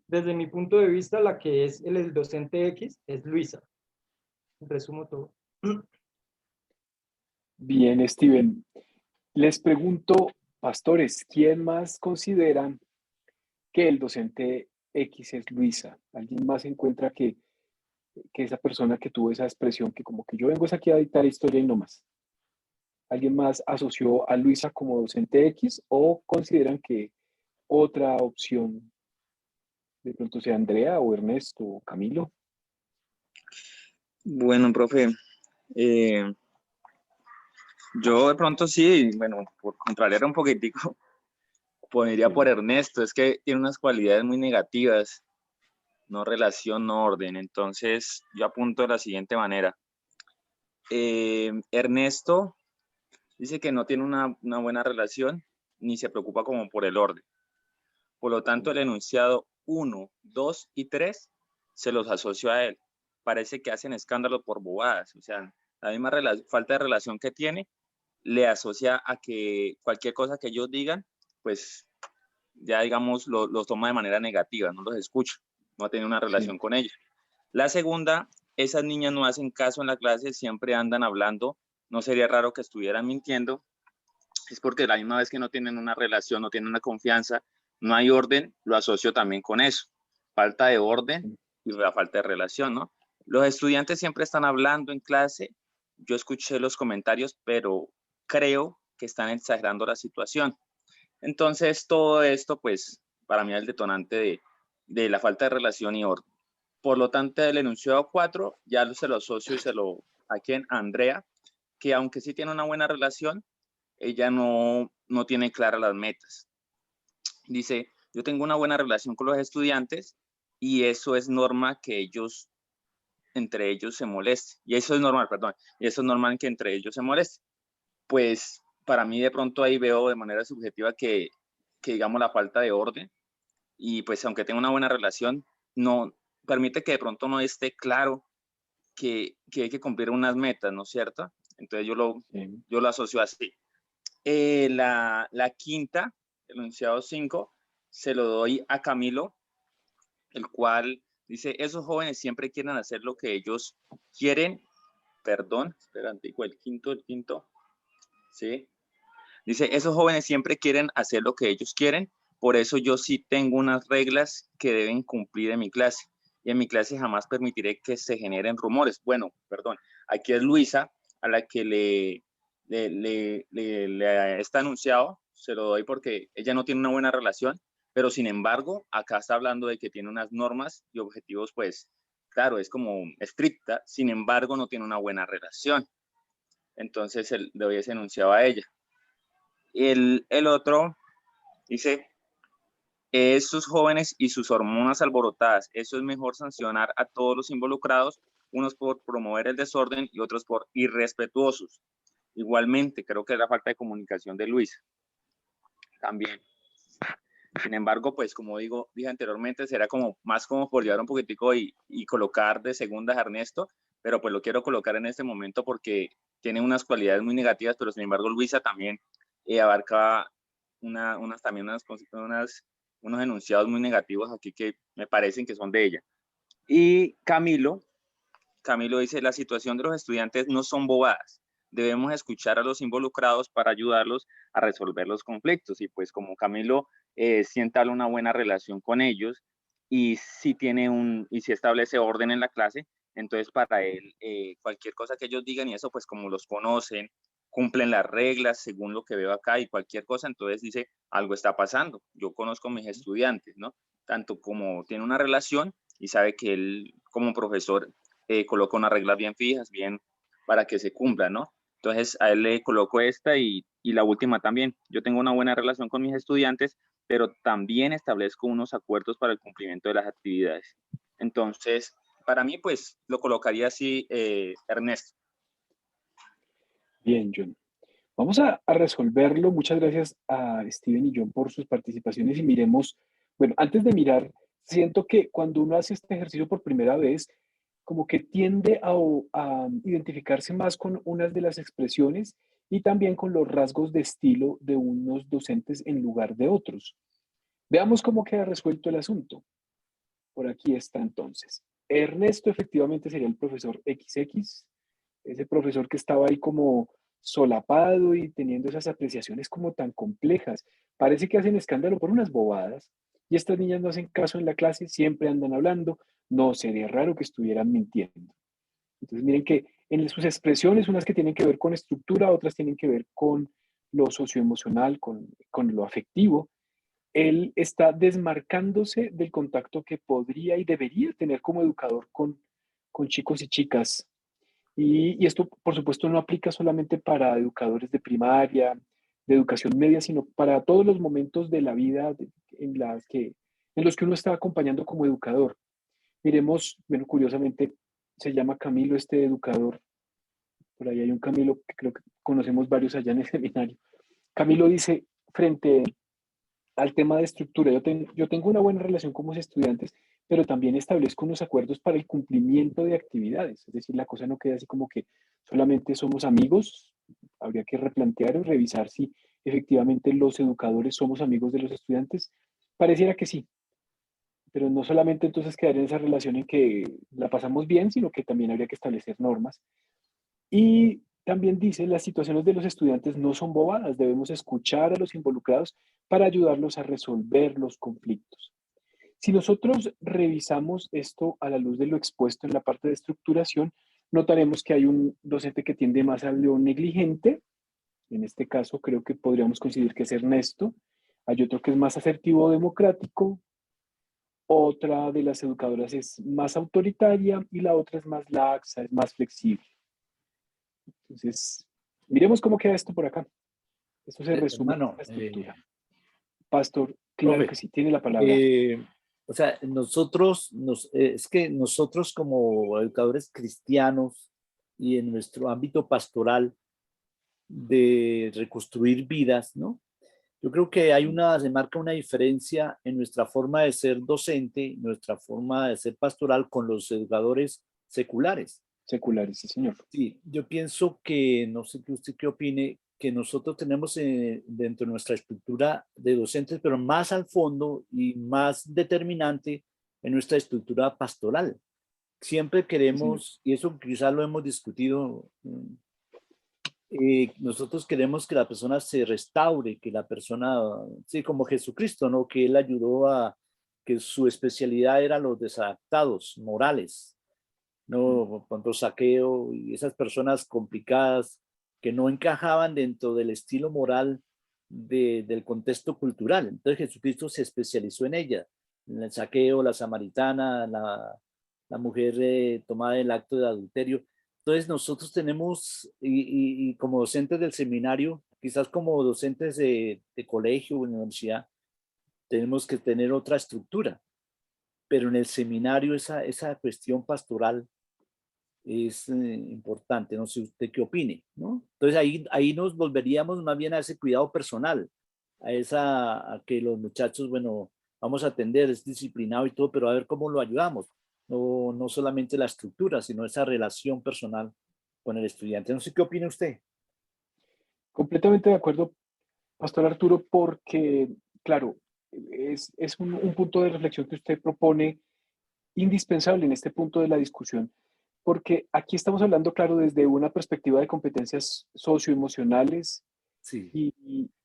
desde mi punto de vista, la que es el docente X es Luisa. Resumo todo. Bien, Steven. Les pregunto, pastores, ¿quién más consideran que el docente X es Luisa? ¿Alguien más encuentra que esa persona que tuvo esa expresión, que como que yo vengo aquí a dictar historia y no más? ¿Alguien más asoció a Luisa como docente X o consideran que otra opción de pronto sea Andrea o Ernesto o Camilo? Bueno, profe, yo de pronto sí, bueno, por contrariar un poquitico, pondría por Ernesto. Es que tiene unas cualidades muy negativas, no relación, no orden. Entonces yo apunto de la siguiente manera. Ernesto dice que no tiene una buena relación ni se preocupa como por el orden. Por lo tanto, el enunciado 1, 2 y 3 se los asocio a él. Parece que hacen escándalo por bobadas. O sea, la misma falta de relación que tiene le asocia a que cualquier cosa que ellos digan, pues ya digamos lo toma de manera negativa, no los escucha, no tiene una relación con ellos. La segunda, esas niñas no hacen caso en la clase, siempre andan hablando, no sería raro que estuvieran mintiendo, es porque la misma vez que no tienen una relación, no tienen una confianza, no hay orden, lo asocio también con eso, falta de orden y la falta de relación, ¿no? Los estudiantes siempre están hablando en clase, yo escuché los comentarios, pero creo que están exagerando la situación. Entonces, todo esto, pues, para mí es el detonante de la falta de relación y orden. Por lo tanto, el enunciado 4 ya se lo asocio y se lo a quien Andrea, que aunque sí tiene una buena relación, ella no tiene claras las metas. Dice, yo tengo una buena relación con los estudiantes y eso es norma que ellos, entre ellos se molesten. Y eso es normal, perdón, y eso es normal que entre ellos se molesten. Pues para mí de pronto ahí veo de manera subjetiva que digamos la falta de orden y pues aunque tenga una buena relación, no permite que de pronto no esté claro que hay que cumplir unas metas, ¿no es cierto? Entonces yo lo asocio así. La quinta, el enunciado 5, se lo doy a Camilo, el cual dice, esos jóvenes siempre quieren hacer lo que ellos quieren, perdón, espérate, el quinto, ¿sí? Dice, esos jóvenes siempre quieren hacer lo que ellos quieren, por eso yo sí tengo unas reglas que deben cumplir en mi clase. Y en mi clase jamás permitiré que se generen rumores. Bueno, perdón, aquí es Luisa, a la que le está anunciado, se lo doy porque ella no tiene una buena relación, pero sin embargo, acá está hablando de que tiene unas normas y objetivos, pues, claro, es como estricta, sin embargo, no tiene una buena relación. Entonces, le doy ese enunciado a ella. El otro dice, esos jóvenes y sus hormonas alborotadas, eso es mejor sancionar a todos los involucrados, unos por promover el desorden y otros por irrespetuosos. Igualmente, creo que es la falta de comunicación de Luisa. También. Sin embargo, pues como dije anteriormente, será como más como por llevar un poquitico y colocar de segundas a Ernesto, pero pues lo quiero colocar en este momento porque tiene unas cualidades muy negativas, pero sin embargo Luisa también abarca unos enunciados muy negativos aquí que me parecen que son de ella. Y Camilo dice, la situación de los estudiantes no son bobadas. Debemos escuchar a los involucrados para ayudarlos a resolver los conflictos. Y pues como Camilo sienta una buena relación con ellos y si establece orden en la clase, Entonces, para él, cualquier cosa que ellos digan y eso, pues como los conocen, cumplen las reglas según lo que veo acá y cualquier cosa, entonces dice, algo está pasando. Yo conozco a mis estudiantes, ¿no? Tanto como tiene una relación y sabe que él como profesor coloca unas reglas bien fijas, bien para que se cumplan, ¿no? Entonces a él le coloco esta y la última también. Yo tengo una buena relación con mis estudiantes, pero también establezco unos acuerdos para el cumplimiento de las actividades. Entonces, para mí, pues lo colocaría así, Ernesto. Bien, John. Vamos a resolverlo. Muchas gracias a Steven y John por sus participaciones y miremos, bueno, antes de mirar, siento que cuando uno hace este ejercicio por primera vez, como que tiende a identificarse más con unas de las expresiones y también con los rasgos de estilo de unos docentes en lugar de otros. Veamos cómo queda resuelto el asunto. Por aquí está entonces. Ernesto efectivamente sería el profesor XX, ese profesor que estaba ahí como solapado y teniendo esas apreciaciones como tan complejas. Parece que hacen escándalo por unas bobadas y estas niñas no hacen caso en la clase, siempre andan hablando, no sería raro que estuvieran mintiendo. Entonces miren que en sus expresiones, unas que tienen que ver con estructura, otras tienen que ver con lo socioemocional, con lo afectivo, él está desmarcándose del contacto que podría y debería tener como educador con chicos y chicas. Y esto, por supuesto, no aplica solamente para educadores de primaria, de educación media, sino para todos los momentos de la vida en los que uno está acompañando como educador. Miremos, bueno, curiosamente, se llama Camilo este educador. Por ahí hay un Camilo que creo que conocemos varios allá en el seminario. Camilo dice, frente al tema de estructura, yo tengo una buena relación con mis estudiantes, pero también establezco unos acuerdos para el cumplimiento de actividades. Es decir, la cosa no queda así como que solamente somos amigos, habría que replantear o revisar si efectivamente los educadores somos amigos de los estudiantes. Pareciera que sí, pero no solamente entonces quedar en esa relación en que la pasamos bien, sino que también habría que establecer normas. Y también dice, las situaciones de los estudiantes no son bobadas, debemos escuchar a los involucrados para ayudarlos a resolver los conflictos. Si nosotros revisamos esto a la luz de lo expuesto en la parte de estructuración, notaremos que hay un docente que tiende más al león negligente. En este caso creo que podríamos coincidir que es Ernesto. Hay otro que es más asertivo democrático. Otra de las educadoras es más autoritaria y la otra es más laxa, es más flexible. Entonces, miremos cómo queda esto por acá. Esto se resume Hermano, en la estructura. Pastor, claro profe, que sí, tiene la palabra. o sea, es que nosotros como educadores cristianos y en nuestro ámbito pastoral de reconstruir vidas, ¿no? Yo creo que se marca una diferencia en nuestra forma de ser docente, nuestra forma de ser pastoral con los educadores seculares. Seculares, sí, señor. Sí, yo pienso que, no sé usted qué opine, que nosotros tenemos dentro de nuestra estructura de docentes, pero más al fondo y más determinante en nuestra estructura pastoral. Siempre queremos, y eso quizás lo hemos discutido, nosotros queremos que la persona se restaure, que la persona, sí, como Jesucristo, ¿no? Que él ayudó que su especialidad era los desadaptados morales, ¿no? Cuanto Saqueo y esas personas complicadas que no encajaban dentro del estilo moral del contexto cultural. Entonces Jesucristo se especializó en ella, en el Saqueo, la samaritana, la mujer tomada del acto de adulterio. Entonces nosotros tenemos, y como docentes del seminario, quizás como docentes de colegio o universidad, tenemos que tener otra estructura, pero en el seminario esa cuestión pastoral es importante, no sé usted qué opine, ¿no? Entonces ahí nos volveríamos más bien a ese cuidado personal, a que los muchachos, bueno, vamos a atender, es disciplinado y todo, pero a ver cómo lo ayudamos, no solamente la estructura, sino esa relación personal con el estudiante. No sé qué opina usted. Completamente de acuerdo, Pastor Arturo, porque, claro, es un punto de reflexión que usted propone indispensable en este punto de la discusión, porque aquí estamos hablando, claro, desde una perspectiva de competencias socioemocionales Sí,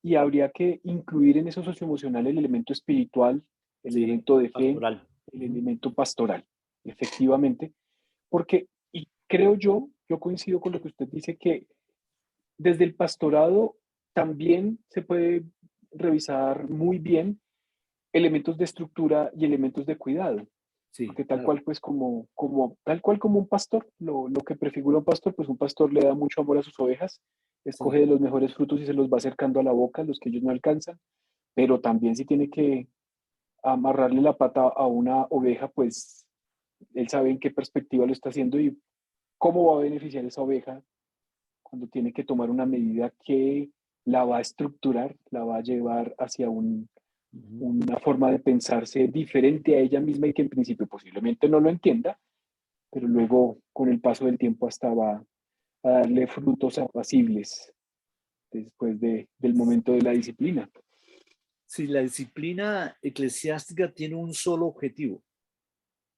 y habría que incluir en eso socioemocional el elemento espiritual, el sí, elemento de fe, pastoral. el elemento pastoral, efectivamente, porque, y creo yo coincido con lo que usted dice, que desde el pastorado también se puede revisar muy bien elementos de estructura y elementos de cuidado. Sí, Porque tal claro. cual, pues tal cual como un pastor, lo que prefigura un pastor, pues un pastor le da mucho amor a sus ovejas, escoge Sí, de los mejores frutos y se los va acercando a la boca, los que ellos no alcanzan, pero también si tiene que amarrarle la pata a una oveja, pues él sabe en qué perspectiva lo está haciendo y cómo va a beneficiar esa oveja cuando tiene que tomar una medida que la va a estructurar, la va a llevar hacia ujú. una forma de pensarse diferente a ella misma y que en principio posiblemente no lo entienda, pero luego con el paso del tiempo hasta va a darle frutos apacibles después del momento de la disciplina. Sí, la disciplina eclesiástica tiene un solo objetivo,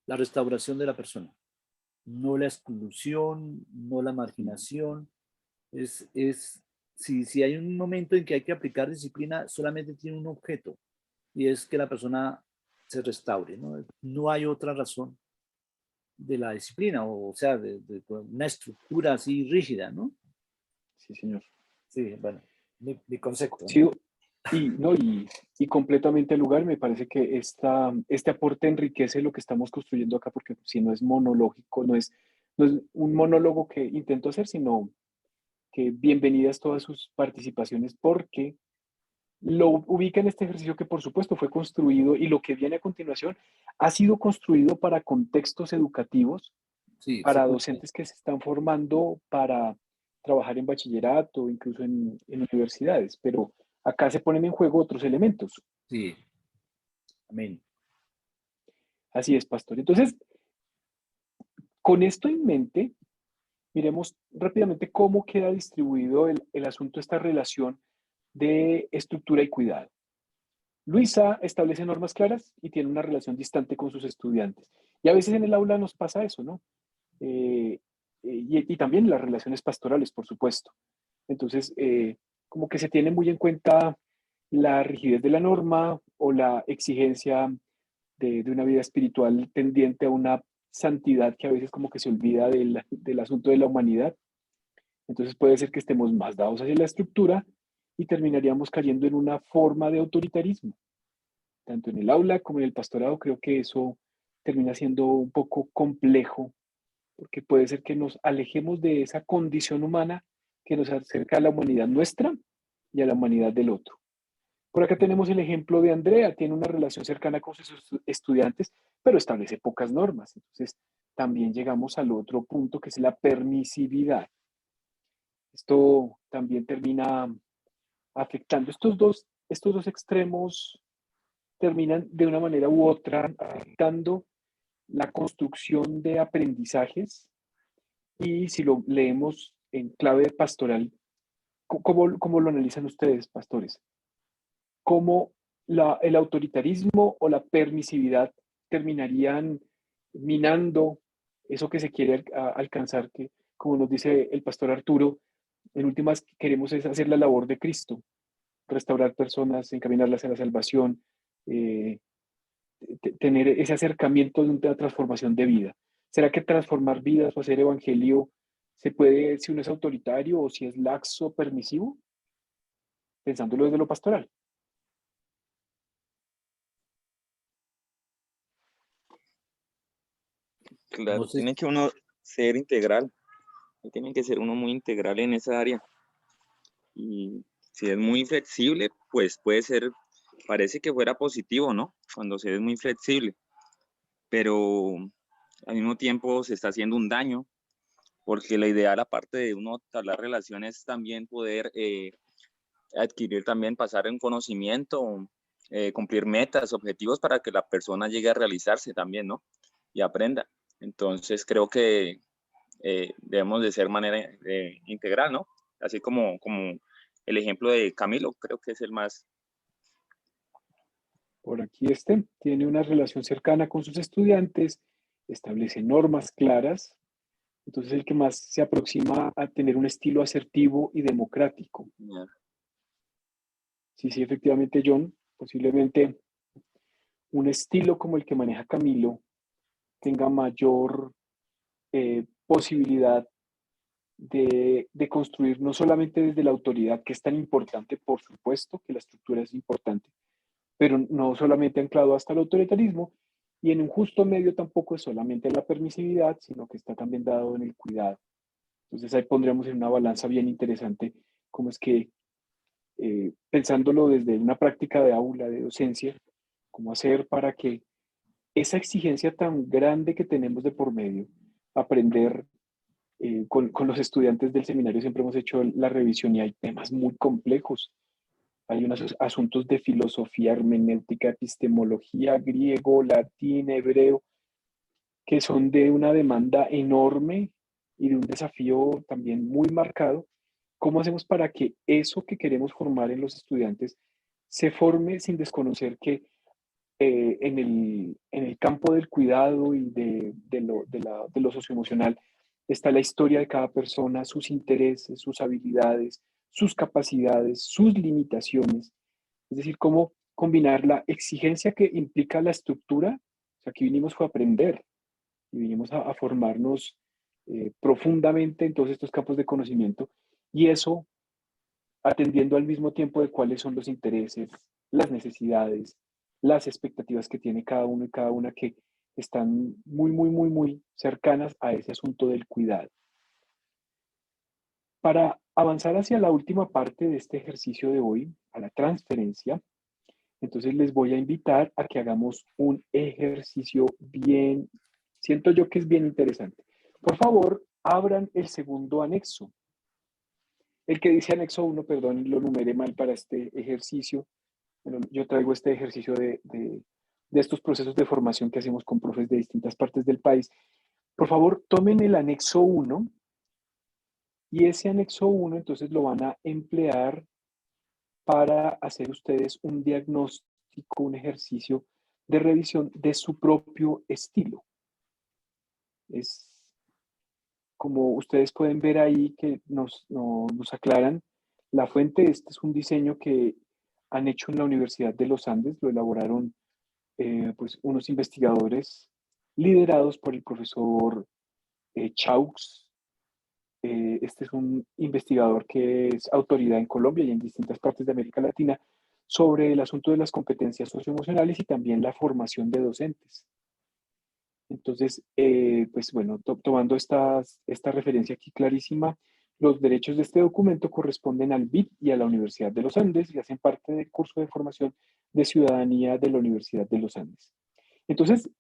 la restauración de la persona, no la exclusión, no la marginación. Si hay un momento en que hay que aplicar disciplina, solamente tiene un objeto, y es que la persona se restaure, ¿no? No hay otra razón de la disciplina, o sea, de una estructura así rígida, ¿no? Sí, señor. Sí, bueno, mi concepto, Sí, ¿no? no, y completamente el lugar, me parece que este aporte enriquece lo que estamos construyendo acá, porque si no es monológico, no es un monólogo que intento hacer, sino que bienvenidas todas sus participaciones, porque lo ubica en este ejercicio que por supuesto fue construido y lo que viene a continuación ha sido construido para contextos educativos, Sí, para seguro. docentes que se están formando para trabajar en bachillerato, incluso en universidades, pero acá se ponen en juego otros elementos. Sí, amén. Así es, pastor. Entonces, con esto en mente, miremos rápidamente cómo queda distribuido el asunto, esta relación de estructura y cuidado. Luisa establece normas claras y tiene una relación distante con sus estudiantes. Y a veces en el aula nos pasa eso, ¿no? Y también las relaciones pastorales, por supuesto. Entonces, como que se tiene muy en cuenta la rigidez de la norma o la exigencia de una vida espiritual tendiente a una santidad que a veces como que se olvida del asunto de la humanidad. Entonces puede ser que estemos más dados hacia la estructura y terminaríamos cayendo en una forma de autoritarismo tanto en el aula como en el pastorado. Creo que eso termina siendo un poco complejo, porque puede ser que nos alejemos de esa condición humana que nos acerca a la humanidad nuestra y a la humanidad del otro. Por acá tenemos el ejemplo de Andrea, tiene una relación cercana con sus estudiantes, pero establece pocas normas. Entonces, también llegamos al otro punto que es la permisividad. Esto también termina afectando estos dos extremos terminan de una manera u otra afectando la construcción de aprendizajes y si lo leemos en clave pastoral, ¿cómo lo analizan ustedes, pastores? ¿Cómo el autoritarismo o la permisividad terminarían minando eso que se quiere alcanzar, que como nos dice el pastor Arturo, en últimas queremos es hacer la labor de Cristo, restaurar personas, encaminarlas a la salvación, eh, tener ese acercamiento de una transformación de vida. ¿Será que transformar vidas o hacer evangelio se puede si uno es autoritario o si es laxo, permisivo? Pensándolo desde lo pastoral. No Claro, sé, tiene que uno ser integral, tiene que ser uno muy integral en esa área. Y si es muy flexible, pues puede ser, parece que fuera positivo, ¿no? Cuando se es muy flexible, pero al mismo tiempo se está haciendo un daño, porque la idea, aparte de uno hablar relaciones, es también poder adquirir, también pasar en conocimiento, cumplir metas, objetivos para que la persona llegue a realizarse también, ¿no? Y aprenda. Entonces creo que debemos de ser manera integral, ¿no? Así como el ejemplo de Camilo, creo que es el más. Por aquí tiene una relación cercana con sus estudiantes, establece normas claras, entonces el que más se aproxima a tener un estilo asertivo y democrático. Sí, sí, efectivamente, John, posiblemente un estilo como el que maneja Camilo tenga mayor posibilidad de construir no solamente desde la autoridad, que es tan importante, por supuesto que la estructura es importante, pero no solamente anclado hasta el autoritarismo, y en un justo medio tampoco es solamente la permisividad, sino que está también dado en el cuidado. Entonces ahí pondríamos en una balanza bien interesante cómo es que, pensándolo desde una práctica de aula, de docencia, cómo hacer para que esa exigencia tan grande que tenemos de por medio, aprender con los estudiantes del seminario siempre hemos hecho la revisión y hay temas muy complejos. Hay unos asuntos de filosofía, hermenéutica, epistemología, griego, latín, hebreo, que son de una demanda enorme y de un desafío también muy marcado. ¿Cómo hacemos para que eso que queremos formar en los estudiantes se forme sin desconocer que en el campo del cuidado y de lo socioemocional está la historia de cada persona, sus intereses, sus habilidades, sus capacidades, sus limitaciones? Es decir, cómo combinar la exigencia que implica la estructura. O sea, aquí vinimos fue a aprender y vinimos a formarnos profundamente en todos estos campos de conocimiento, y eso atendiendo al mismo tiempo de cuáles son los intereses, las necesidades, las expectativas que tiene cada uno y cada una, que están muy cercanas a ese asunto del cuidado. Para avanzar hacia la última parte de este ejercicio de hoy, a la transferencia, entonces les voy a invitar a que hagamos un ejercicio bien, siento yo que es bien interesante. Por favor, abran el segundo anexo. El que dice anexo 1, perdón, lo numeré mal para este ejercicio. Bueno, yo traigo este ejercicio de estos procesos de formación que hacemos con profes de distintas partes del país. Por favor, tomen el anexo 1 y ese anexo 1 entonces lo van a emplear para hacer ustedes un diagnóstico, un ejercicio de revisión de su propio estilo. Es como ustedes pueden ver ahí que nos aclaran la fuente. Este es un diseño que han hecho en la Universidad de los Andes, lo elaboraron pues unos investigadores liderados por el profesor Chaux. Este es un investigador que es autoridad en Colombia y en distintas partes de América Latina sobre el asunto de las competencias socioemocionales y también la formación de docentes. Entonces, pues bueno, tomando esta referencia aquí clarísima, los derechos de este documento corresponden al BID y a la Universidad de los Andes y hacen parte del curso de formación de ciudadanía de la Universidad de los Andes. Entonces,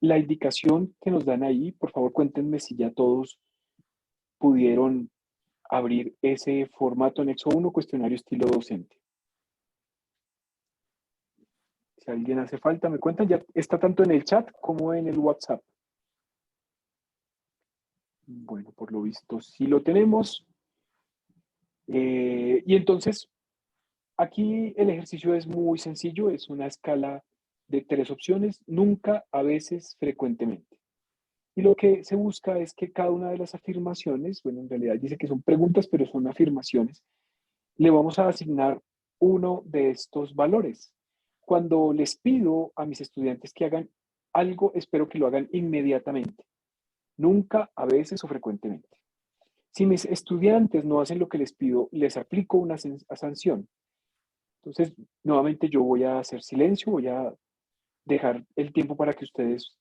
la indicación que nos dan ahí, por favor cuéntenme si ya todos pudieron abrir ese formato anexo 1, cuestionario estilo docente. Si alguien hace falta, me cuentan, ya está tanto en el chat como en el WhatsApp. Bueno, por lo visto sí lo tenemos. Y entonces, aquí el ejercicio es muy sencillo, es una escala de 3 opciones: nunca, a veces, frecuentemente. Y lo que se busca es que cada una de las afirmaciones, bueno, en realidad dice que son preguntas, pero son afirmaciones, le vamos a asignar uno de estos valores. Cuando les pido a mis estudiantes que hagan algo, espero que lo hagan inmediatamente. Nunca, a veces o frecuentemente. Si mis estudiantes no hacen lo que les pido, les aplico una sanción. Entonces, nuevamente yo voy a hacer silencio, voy a dejar el tiempo para que ustedes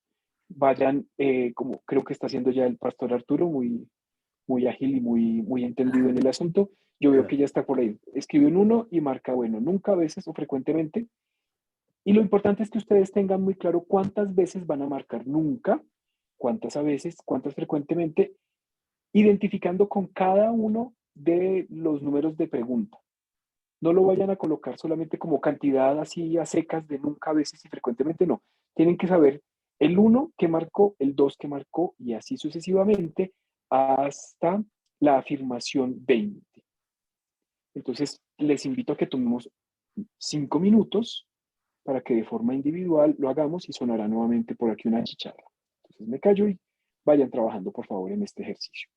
vayan, como creo que está haciendo ya el pastor Arturo, muy ágil y muy entendido en el asunto. Yo veo que ya está por ahí. Escribe un 1 y marca, bueno, nunca, a veces o frecuentemente. Y lo importante es que ustedes tengan muy claro cuántas veces van a marcar nunca, cuántas a veces, cuántas frecuentemente, identificando con cada uno de los números de pregunta. No lo vayan a colocar solamente como cantidad así a secas de nunca, a veces y frecuentemente, no. Tienen que saber el 1 que marcó, el 2 que marcó y así sucesivamente hasta la afirmación 20. Entonces, les invito a que tomemos 5 minutos para que de forma individual lo hagamos y sonará nuevamente por aquí una chicharra. Entonces me callo y vayan trabajando, por favor, en este ejercicio.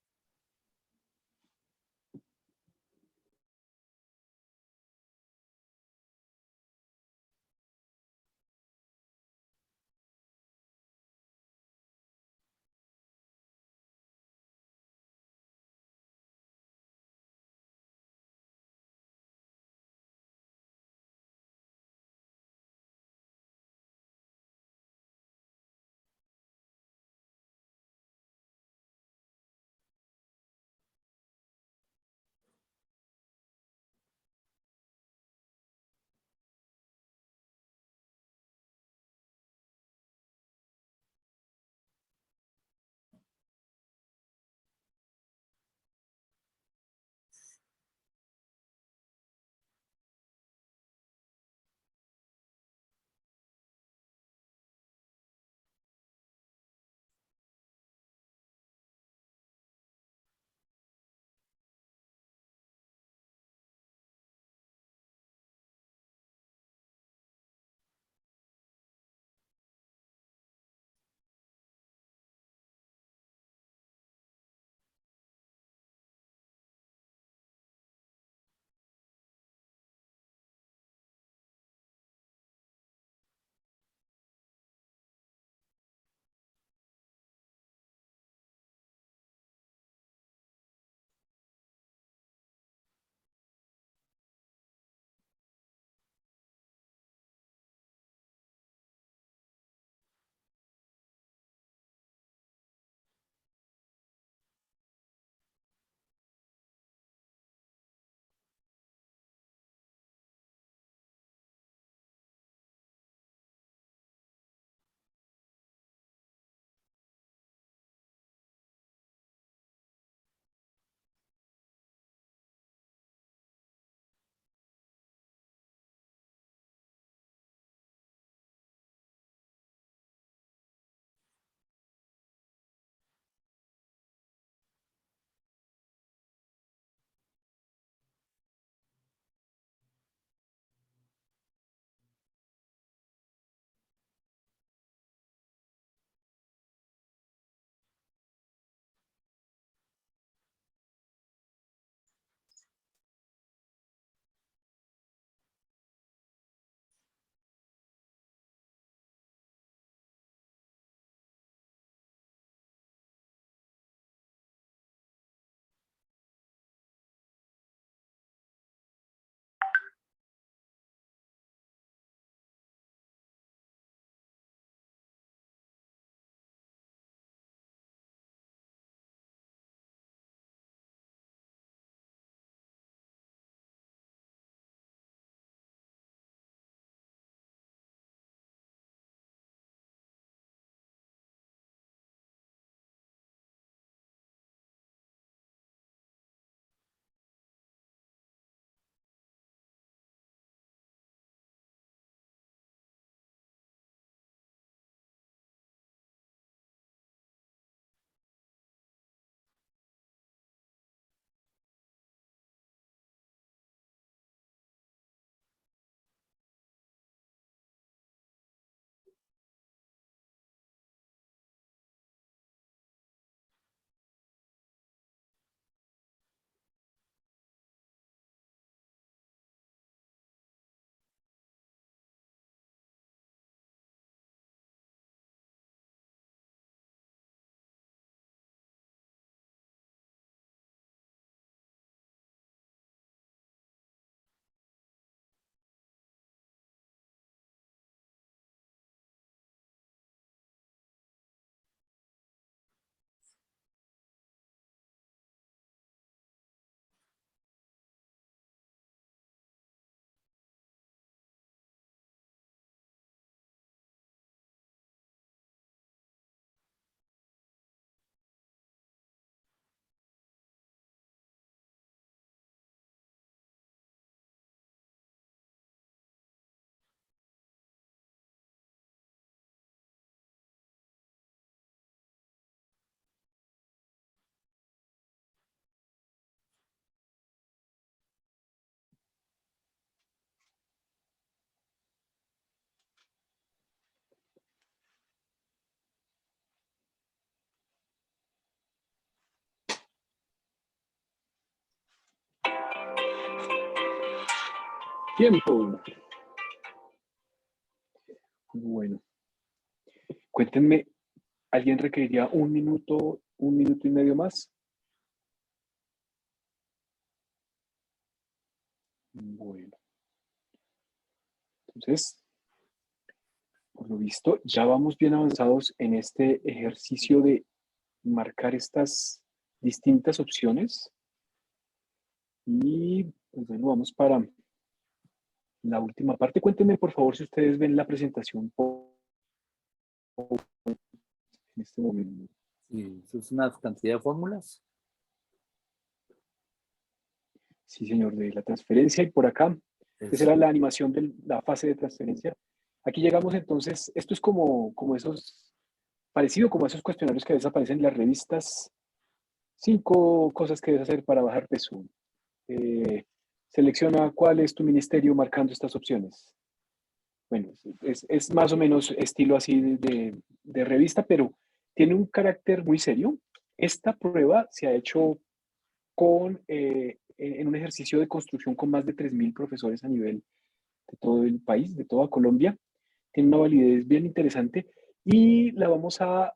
Tiempo. Bueno, cuéntenme, ¿alguien requeriría un minuto y medio más? Bueno, entonces, por lo visto, ya vamos bien avanzados en este ejercicio de marcar estas distintas opciones. Y pues bueno, vamos para la última parte. Cuéntenme, por favor, si ustedes ven la presentación en este momento. Sí, eso es una cantidad de fórmulas. Sí, señor, de la transferencia. Y por acá, esa era la animación de la fase de transferencia. Aquí llegamos entonces, esto es como esos, parecido como esos cuestionarios que a veces aparecen en las revistas. 5 cosas que debes hacer para bajar peso. Selecciona cuál es tu ministerio marcando estas opciones. Bueno, es más o menos estilo así de revista, pero tiene un carácter muy serio. Esta prueba se ha hecho en un ejercicio de construcción con más de 3.000 profesores a nivel de todo el país, de toda Colombia. Tiene una validez bien interesante y la vamos a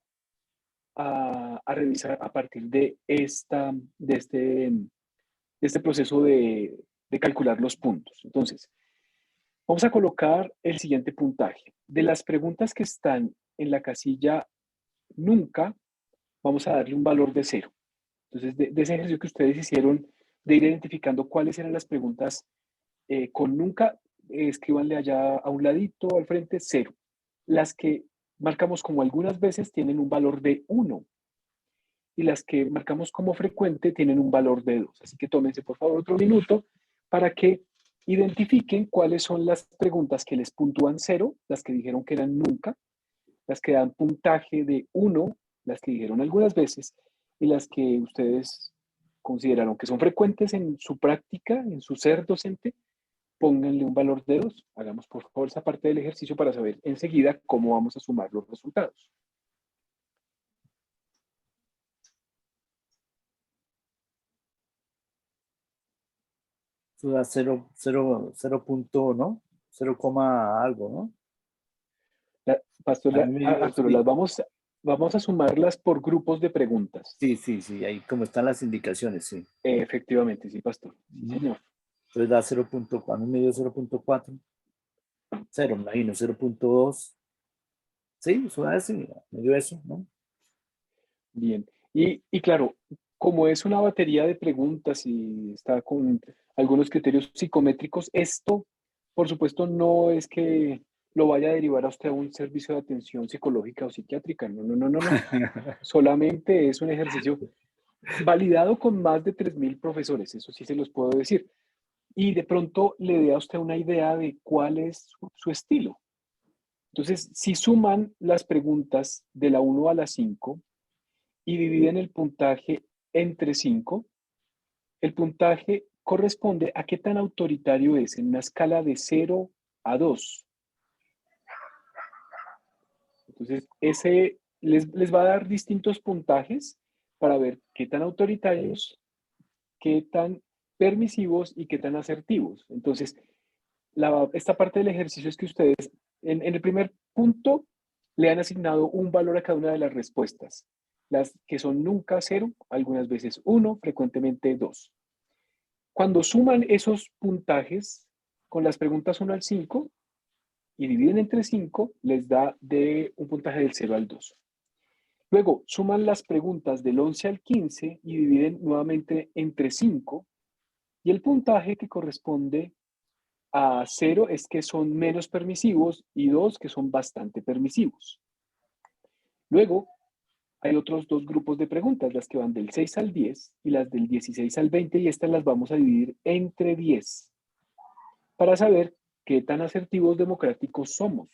revisar a partir de este proceso de calcular los puntos. Entonces, vamos a colocar el siguiente puntaje. De las preguntas que están en la casilla nunca, vamos a darle un valor de 0. Entonces, de ese ejercicio que ustedes hicieron, de ir identificando cuáles eran las preguntas con nunca, escríbanle allá a un ladito, al frente, 0. Las que marcamos como algunas veces tienen un valor de 1 y las que marcamos como frecuente tienen un valor de 2. Así que tómense por favor otro minuto para que identifiquen cuáles son las preguntas que les puntúan 0, las que dijeron que eran nunca, las que dan puntaje de 1, las que dijeron algunas veces, y las que ustedes consideraron que son frecuentes en su práctica, en su ser docente, pónganle un valor de 2. Hagamos por favor esa parte del ejercicio para saber enseguida cómo vamos a sumar los resultados. Eso da 0 punto, ¿no? 0, algo, ¿no? Pastor Arturo, Sí, vamos a sumarlas por grupos de preguntas. sí, ahí como están las indicaciones, sí. Efectivamente, sí, pastor. Sí, señor. Entonces da 0. A mí me dio 0.4. 0, me imagino, 0.2. Sí, eso da ese, me dio eso, ¿no? Bien. Y claro, como es una batería de preguntas y está con algunos criterios psicométricos, esto, por supuesto, no es que lo vaya a derivar a usted a un servicio de atención psicológica o psiquiátrica. No, no, no, no, no. Solamente es un ejercicio validado con más de 3.000 profesores, eso sí se los puedo decir. Y de pronto le dé a usted una idea de cuál es su estilo. Entonces, si suman las preguntas de la 1 a la 5 y dividen el puntaje entre 5, el puntaje corresponde a qué tan autoritario es en una escala de 0 a 2. Entonces, ese les va a dar distintos puntajes para ver qué tan autoritarios, qué tan permisivos y qué tan asertivos. Entonces, esta parte del ejercicio es que ustedes, en el primer punto, le han asignado un valor a cada una de las respuestas. Las que son nunca 0, algunas veces 1, frecuentemente 2. Cuando suman esos puntajes con las preguntas 1 al 5 y dividen entre 5, les da de un puntaje del 0 al 2. Luego suman las preguntas del 11 al 15 y dividen nuevamente entre 5 y el puntaje que corresponde a 0 es que son menos permisivos y 2 que son bastante permisivos. Luego hay otros 2 grupos de preguntas, las que van del 6 al 10 y las del 16 al 20 y estas las vamos a dividir entre 10 para saber qué tan asertivos democráticos somos.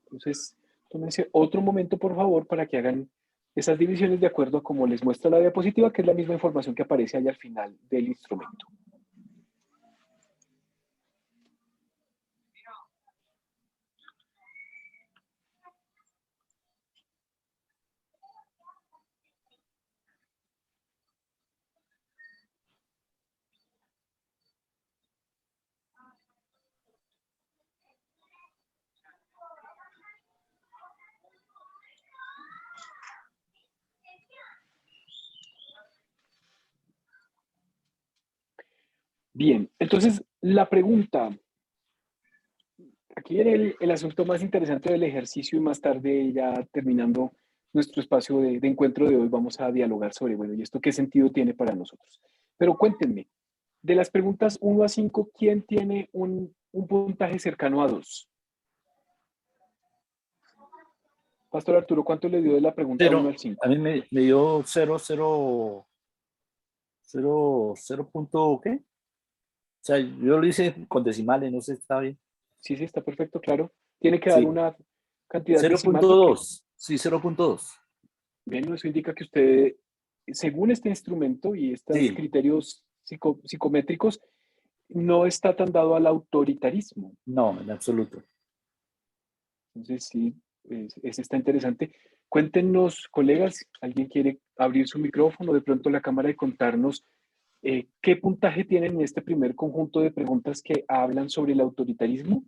Entonces, tómense otro momento, por favor, para que hagan esas divisiones de acuerdo a como les muestra la diapositiva, que es la misma información que aparece ahí al final del instrumento. Bien, entonces la pregunta, aquí viene el asunto más interesante del ejercicio y más tarde ya terminando nuestro espacio de encuentro de hoy vamos a dialogar sobre, bueno, ¿y esto qué sentido tiene para nosotros? Pero cuéntenme, de las preguntas 1 a 5, ¿quién tiene un puntaje cercano a 2? Pastor Arturo, ¿cuánto le dio de la pregunta 1 al 5? A mí me dio 0, punto, ¿qué? O sea, yo lo hice con decimales, no sé, está bien. Sí, está perfecto, claro. Tiene que dar Sí, una cantidad decimal porque, 0.2, sí, 0.2. bien, eso indica que usted, según este instrumento y estos Sí, criterios psicométricos, no está tan dado al autoritarismo. no, en absoluto. Entonces, sí, está interesante. Cuéntenos, colegas, ¿alguien quiere abrir su micrófono, de pronto la cámara y contarnos qué puntaje tienen en este primer conjunto de preguntas que hablan sobre el autoritarismo?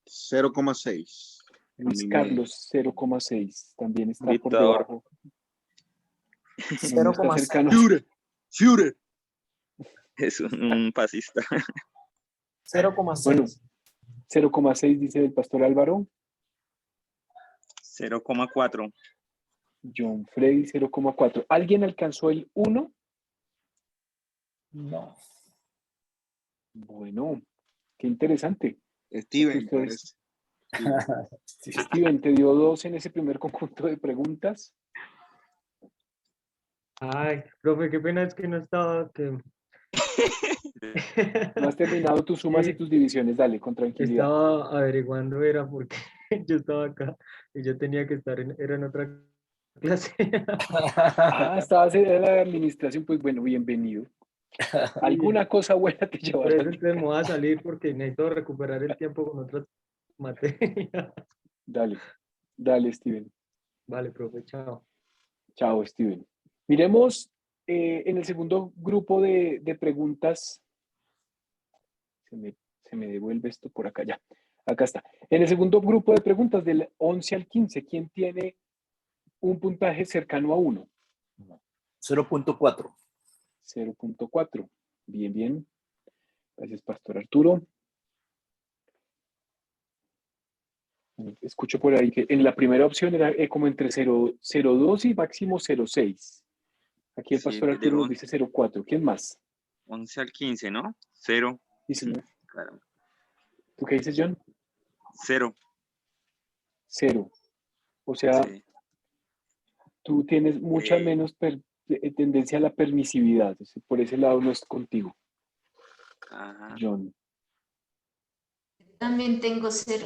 0,6. Luis Carlos, 0,6. También está por Dictador. debajo. No está cercano. Führer. Es un fascista. 0,6. Bueno, 0,6 dice el pastor Álvaro. 0,4. John Freddy, 0,4. ¿Alguien alcanzó el 1? No. Bueno, qué interesante. Steven, Ustedes- parece. Steven, ¿te dio 2 en ese primer conjunto de preguntas? Ay, profe, qué pena es que no estaba, que No has terminado tus sumas y tus divisiones. Dale, con tranquilidad. estaba averiguando, era porque yo estaba acá y yo tenía que estar era en otra clase. Estabas en la administración, pues bueno, bienvenido. Alguna cosa buena te Por llevarás. eso entonces me voy a salir porque necesito recuperar el tiempo con otras materias. Dale, Steven. Vale, profe, chao. Chao, Steven. Miremos en el segundo grupo de preguntas. Se me devuelve esto por acá ya. Acá está. En el segundo grupo de preguntas del 11 al 15, ¿quién tiene un puntaje cercano a 1? 0.4. 0.4. Bien, bien. Gracias, Pastor Arturo. Escucho por ahí que en la primera opción era como entre 0.2 y máximo 0.6. Aquí el Sí, Pastor Arturo nos dice 0.4. ¿Quién más? 11 al 15, ¿no? 0. Sí, señor. Claro. ¿Tú qué dices, John? 0. 0. O sea, Sí. tú tienes mucha menos tendencia a la permisividad. Por ese lado no es contigo, Ajá. John. También tengo 0.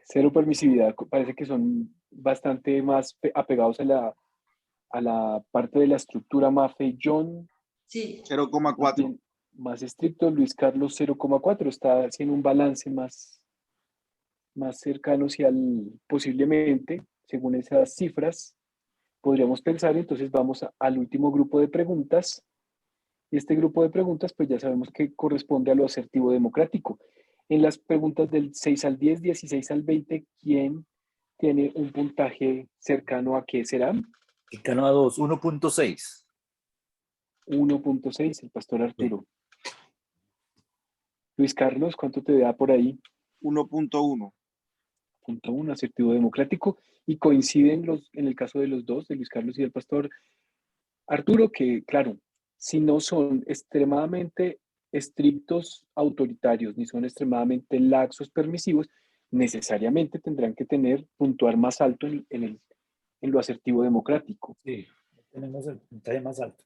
Cero permisividad. Parece que son bastante más apegados a la parte de la estructura Maffei. John, Sí. 0,4. más estricto. Luis Carlos, 0,4. Está haciendo un balance más cercano hacia posiblemente, según esas cifras, podríamos pensar. Entonces vamos al último grupo de preguntas. Y este grupo de preguntas, pues ya sabemos que corresponde a lo asertivo democrático. En las preguntas del 6 al 10, 16 al 20, ¿quién tiene un puntaje cercano a qué será? Cercano a 2, 1.6. 1.6, el pastor Arturo. Luis Carlos, ¿cuánto te da por ahí? 1,1. Punto 1, asertivo democrático. Y coinciden en el caso de los dos, de Luis Carlos y del pastor Arturo, que claro, si no son extremadamente estrictos autoritarios ni son extremadamente laxos permisivos, necesariamente tendrán que puntuar más alto en lo asertivo democrático. Sí, tenemos el puntaje más alto.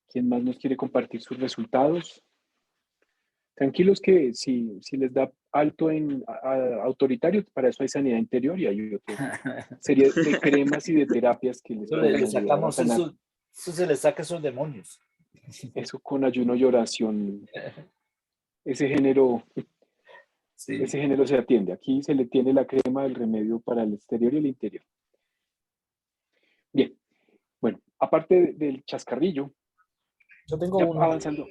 ¿Quién más nos quiere compartir sus resultados? Tranquilos que si les da alto en autoritario, para eso hay sanidad interior y hay otra serie de cremas y de terapias que les Eso pueden le ayudar a sacamos sanar. eso se le saca esos demonios. Eso con ayuno y oración. Ese género Sí. Ese género se atiende. Aquí se le tiene la crema del remedio para el exterior y el interior. Bien, bueno, aparte del chascarrillo, Yo tengo ya uno. avanzando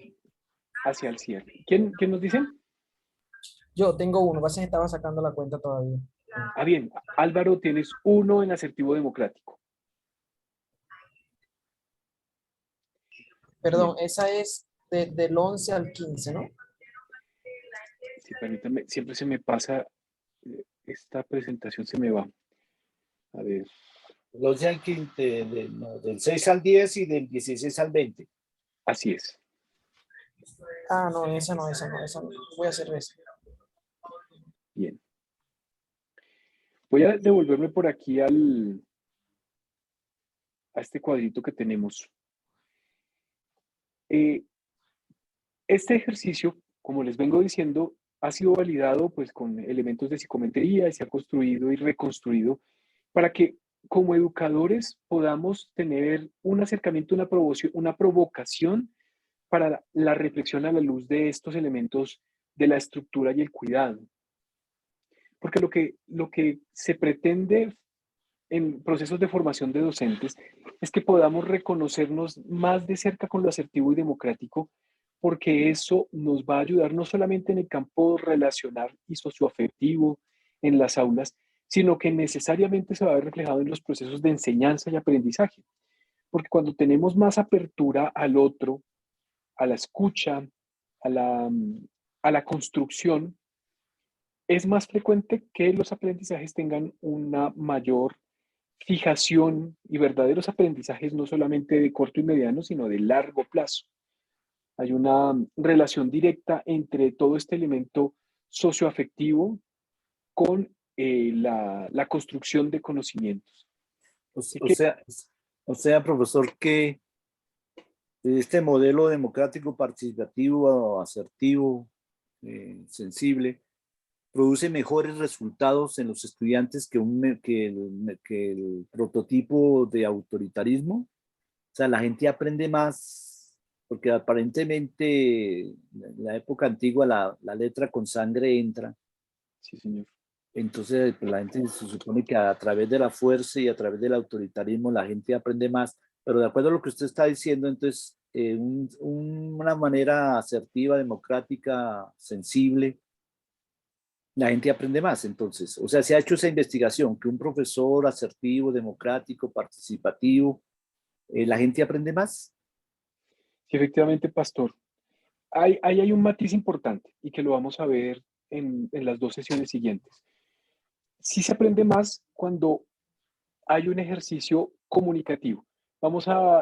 hacia el cierre. ¿Quién nos dice? Yo tengo uno. Vas a estaba sacando la cuenta todavía. Bien, Álvaro, tienes 1 en asertivo democrático. Perdón, esa es del 11 al 15, ¿no? Sí, permítame, siempre se me pasa, esta presentación se me va. A ver, Los Yankees no, del 6 al 10 y del 16 al 20. así es. Ah, no, esa no. Voy a hacer esa. Bien. Voy a devolverme por aquí a este cuadrito que tenemos. Este ejercicio, como les vengo diciendo, ha sido validado pues, con elementos de psicometría y se ha construido y reconstruido para que como educadores podamos tener un acercamiento, una provocación para la reflexión a la luz de estos elementos de la estructura y el cuidado. Porque lo que se pretende en procesos de formación de docentes es que podamos reconocernos más de cerca con lo asertivo y democrático, porque eso nos va a ayudar no solamente en el campo relacional y socioafectivo en las aulas, sino que necesariamente se va a ver reflejado en los procesos de enseñanza y aprendizaje. Porque cuando tenemos más apertura al otro, a la escucha, a la construcción, es más frecuente que los aprendizajes tengan una mayor fijación y verdaderos aprendizajes no solamente de corto y mediano, sino de largo plazo. Hay una relación directa entre todo este elemento socioafectivo con la construcción de conocimientos. O, Así o que, sea, o sea, profesor, que este modelo democrático, participativo, asertivo, sensible, produce mejores resultados en los estudiantes que el prototipo de autoritarismo. O sea, la gente aprende más, porque aparentemente en la época antigua la letra con sangre entra. sí, señor. Entonces, pues, la gente se supone que a través de la fuerza y a través del autoritarismo la gente aprende más, pero de acuerdo a lo que usted está diciendo, entonces, una manera asertiva, democrática, sensible, la gente aprende más. Entonces, o sea, se ha hecho esa investigación, que un profesor asertivo, democrático, participativo, la gente aprende más. Sí, efectivamente, pastor. Ahí hay un matiz importante y que lo vamos a ver en las dos sesiones siguientes. Sí se aprende más cuando hay un ejercicio comunicativo.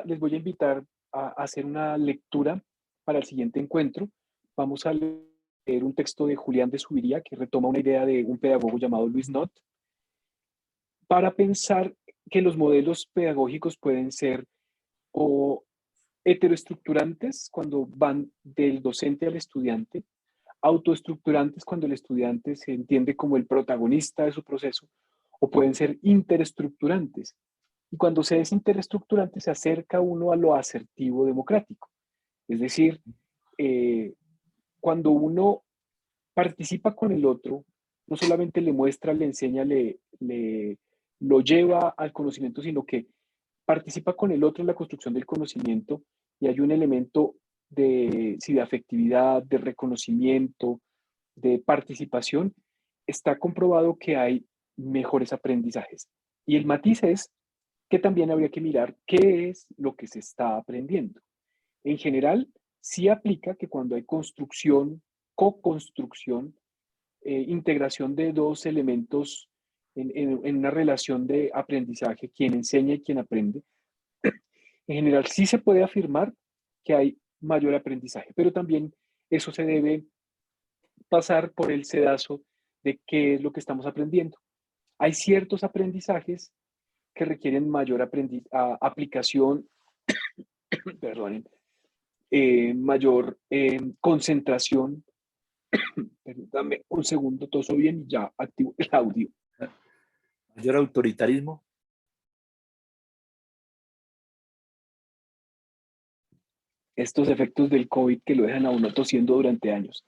Les voy a invitar a hacer una lectura para el siguiente encuentro. Vamos a leer un texto de Julián de Subiría que retoma una idea de un pedagogo llamado Luis Nott para pensar que los modelos pedagógicos pueden ser o heteroestructurantes cuando van del docente al estudiante, autoestructurantes cuando el estudiante se entiende como el protagonista de su proceso, o pueden ser interestructurantes. Y cuando se es interestructurante, se acerca uno a lo asertivo democrático. Es decir, cuando uno participa con el otro, no solamente le muestra, le enseña, lo lleva al conocimiento, sino que participa con el otro en la construcción del conocimiento y hay un elemento sí, de afectividad, de reconocimiento, de participación, está comprobado que hay mejores aprendizajes. Y el matiz es que también habría que mirar qué es lo que se está aprendiendo. En general, sí aplica que cuando hay construcción, co-construcción, integración de dos elementos en una relación de aprendizaje, quien enseña y quien aprende, en general sí se puede afirmar que hay mayor aprendizaje, pero también eso se debe pasar por el sedazo de qué es lo que estamos aprendiendo. Hay ciertos aprendizajes que requieren mayor aplicación, perdonen, mayor concentración. Dame un segundo, toso bien y ya activo el audio. Mayor autoritarismo. Estos efectos del COVID que lo dejan a uno tosiendo durante años.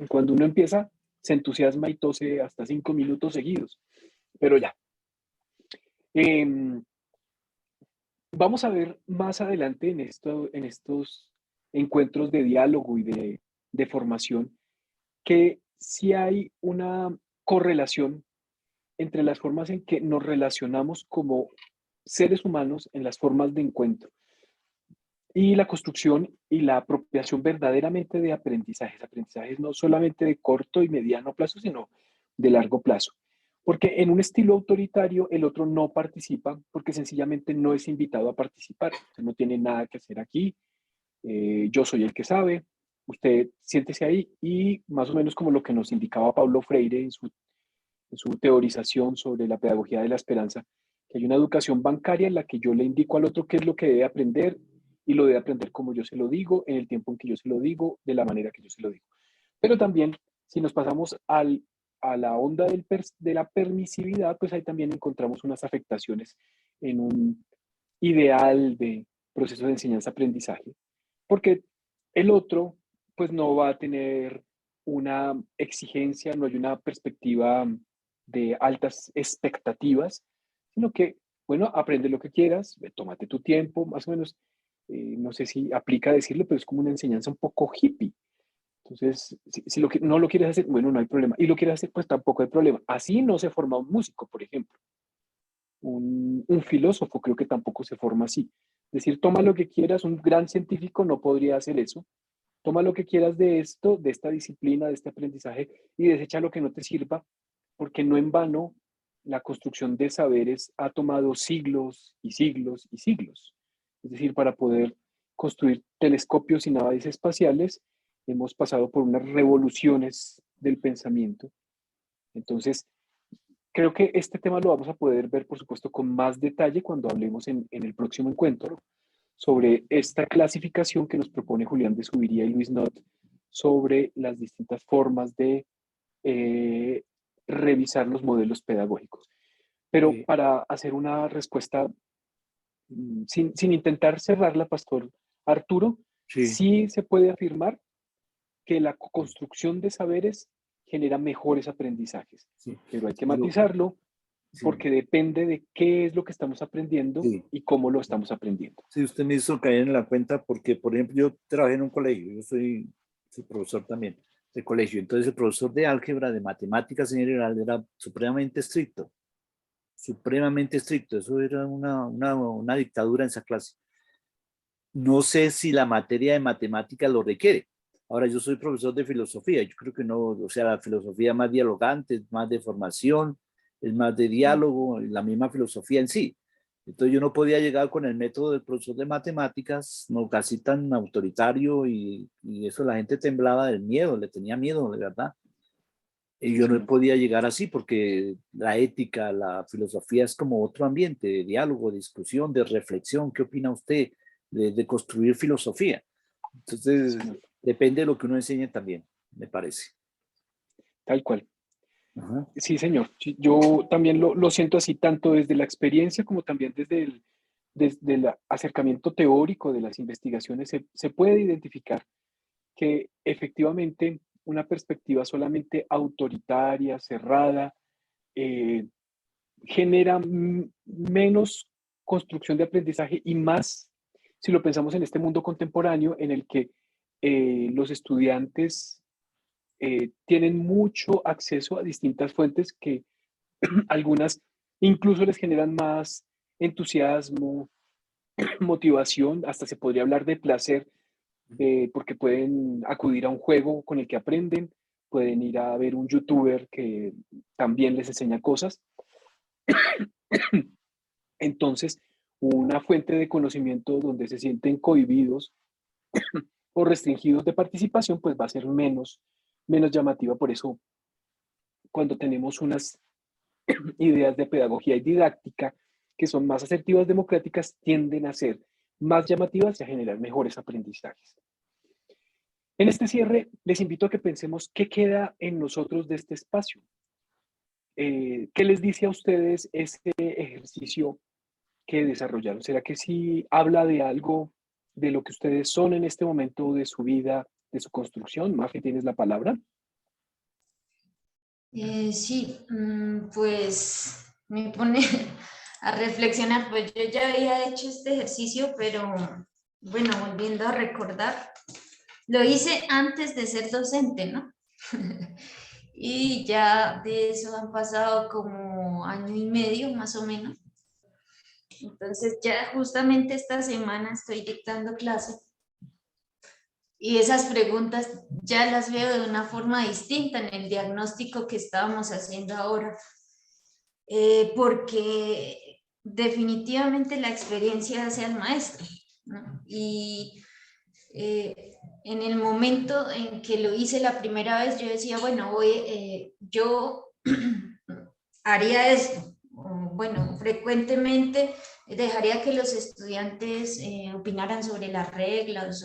Cuando uno empieza, se entusiasma y tose hasta 5 minutos seguidos. Pero ya. Vamos a ver más adelante en estos encuentros de diálogo y de formación que sí hay una correlación entre las formas en que nos relacionamos como seres humanos en las formas de encuentro. y la construcción y la apropiación verdaderamente de aprendizajes no solamente de corto y mediano plazo, sino de largo plazo. Porque en un estilo autoritario el otro no participa porque sencillamente no es invitado a participar. Usted no tiene nada que hacer aquí, yo soy el que sabe, usted siéntese ahí y más o menos como lo que nos indicaba Paulo Freire en su teorización sobre la pedagogía de la esperanza, que hay una educación bancaria en la que yo le indico al otro qué es lo que debe aprender y lo debe aprender como yo se lo digo, en el tiempo en que yo se lo digo, de la manera que yo se lo digo. Pero también, si nos pasamos a la onda de la permisividad, pues ahí también encontramos unas afectaciones en un ideal de proceso de enseñanza-aprendizaje, porque el otro, pues no va a tener una exigencia, no hay una perspectiva de altas expectativas, sino que, bueno, aprende lo que quieras, tómate tu tiempo, más o menos, no sé si aplica decirlo, pero es como una enseñanza un poco hippie. Entonces, si no lo quieres hacer, bueno, no hay problema. Y lo quieres hacer, pues tampoco hay problema. Así no se forma un músico, por ejemplo. Un filósofo creo que tampoco se forma así. Es decir, toma lo que quieras, un gran científico no podría hacer eso. Toma lo que quieras de esto, de esta disciplina, de este aprendizaje y desecha lo que no te sirva, porque no en vano la construcción de saberes ha tomado siglos y siglos y siglos. Es decir, para poder construir telescopios y naves espaciales, hemos pasado por unas revoluciones del pensamiento. Entonces, creo que este tema lo vamos a poder ver, por supuesto, con más detalle cuando hablemos en el próximo encuentro sobre esta clasificación que nos propone Julián de Zuviría y Luis Not sobre las distintas formas de revisar los modelos pedagógicos. Pero para hacer una respuesta sin intentar cerrarla, Pastor Arturo, sí se puede afirmar que la construcción de saberes genera mejores aprendizajes, pero hay que matizarlo porque depende de qué es lo que estamos aprendiendo y cómo lo estamos aprendiendo. Sí, usted me hizo caer en la cuenta porque, por ejemplo, yo trabajé en un colegio, yo soy profesor también de colegio, entonces el profesor de álgebra, de matemáticas en general, era supremamente estricto, eso era una dictadura en esa clase. No sé si la materia de matemática lo requiere. Ahora, yo soy profesor de filosofía, yo creo que no, o sea, la filosofía es más dialogante, es más de formación, es más de diálogo, la misma filosofía en sí. Entonces yo no podía llegar con el método del profesor de matemáticas, no casi tan autoritario y eso la gente temblaba del miedo, le tenía miedo, de verdad. Y yo no podía llegar así porque la ética, la filosofía es como otro ambiente de diálogo, de discusión, de reflexión. ¿Qué opina usted de construir filosofía? Entonces, depende de lo que uno enseñe también, me parece. Tal cual. Ajá. Sí, señor. Sí, yo también lo siento así, tanto desde la experiencia como también desde el acercamiento teórico de las investigaciones. Se puede identificar que efectivamente una perspectiva solamente autoritaria, cerrada, genera menos construcción de aprendizaje y más si lo pensamos en este mundo contemporáneo en el que los estudiantes tienen mucho acceso a distintas fuentes que algunas incluso les generan más entusiasmo, motivación, hasta se podría hablar de placer, porque pueden acudir a un juego con el que aprenden, pueden ir a ver un youtuber que también les enseña cosas. Entonces, una fuente de conocimiento donde se sienten cohibidos o restringidos de participación, pues va a ser menos llamativa. Por eso, cuando tenemos unas ideas de pedagogía y didáctica que son más asertivas, democráticas, tienden a ser más llamativas y a generar mejores aprendizajes. En este cierre, les invito a que pensemos qué queda en nosotros de este espacio. ¿Qué les dice a ustedes este ejercicio que desarrollaron? ¿Será que sí habla de algo de lo que ustedes son en este momento de su vida, de su construcción? Mafe, ¿tienes la palabra? Sí, pues me pone a reflexionar, pues yo ya había hecho este ejercicio, pero bueno, volviendo a recordar, lo hice antes de ser docente, ¿no? Y ya de eso han pasado como año y medio más o menos. Entonces ya justamente esta semana estoy dictando clase y esas preguntas ya las veo de una forma distinta en el diagnóstico que estábamos haciendo ahora, porque definitivamente la experiencia hace al maestro, ¿no? Y en el momento en que lo hice la primera vez, yo decía, bueno, yo haría esto. Bueno, frecuentemente dejaría que los estudiantes opinaran sobre las reglas,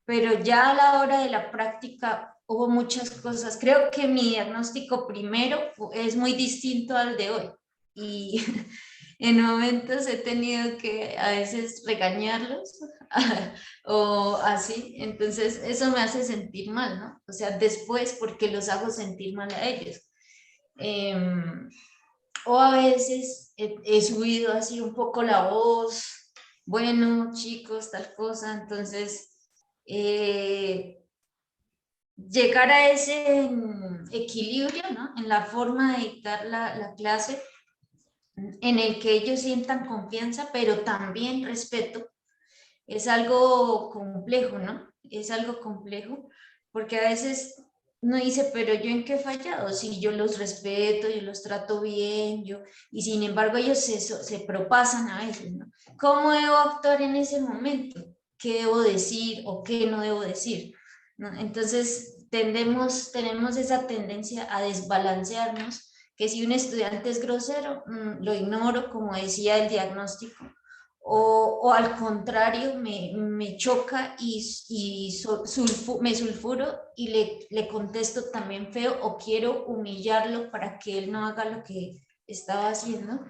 pero ya a la hora de la práctica hubo muchas cosas. Creo que mi diagnóstico primero es muy distinto al de hoy y en momentos he tenido que a veces regañarlos o así, entonces eso me hace sentir mal, ¿no? O sea, después porque los hago sentir mal a ellos. O a veces he subido así un poco la voz, bueno, chicos, tal cosa, entonces llegar a ese equilibrio, ¿no? En la forma de dictar la clase, en el que ellos sientan confianza, pero también respeto, es algo complejo, ¿no? Es algo complejo, porque a veces uno dice, pero yo en qué he fallado, si yo los respeto, yo los trato bien, y sin embargo ellos se propasan a veces, ¿no? ¿Cómo debo actuar en ese momento? ¿Qué debo decir o qué no debo decir? ¿No? Entonces tenemos esa tendencia a desbalancearnos, que si un estudiante es grosero, lo ignoro, como decía el diagnóstico, o al contrario, me choca me sulfuro y le contesto también feo o quiero humillarlo para que él no haga lo que estaba haciendo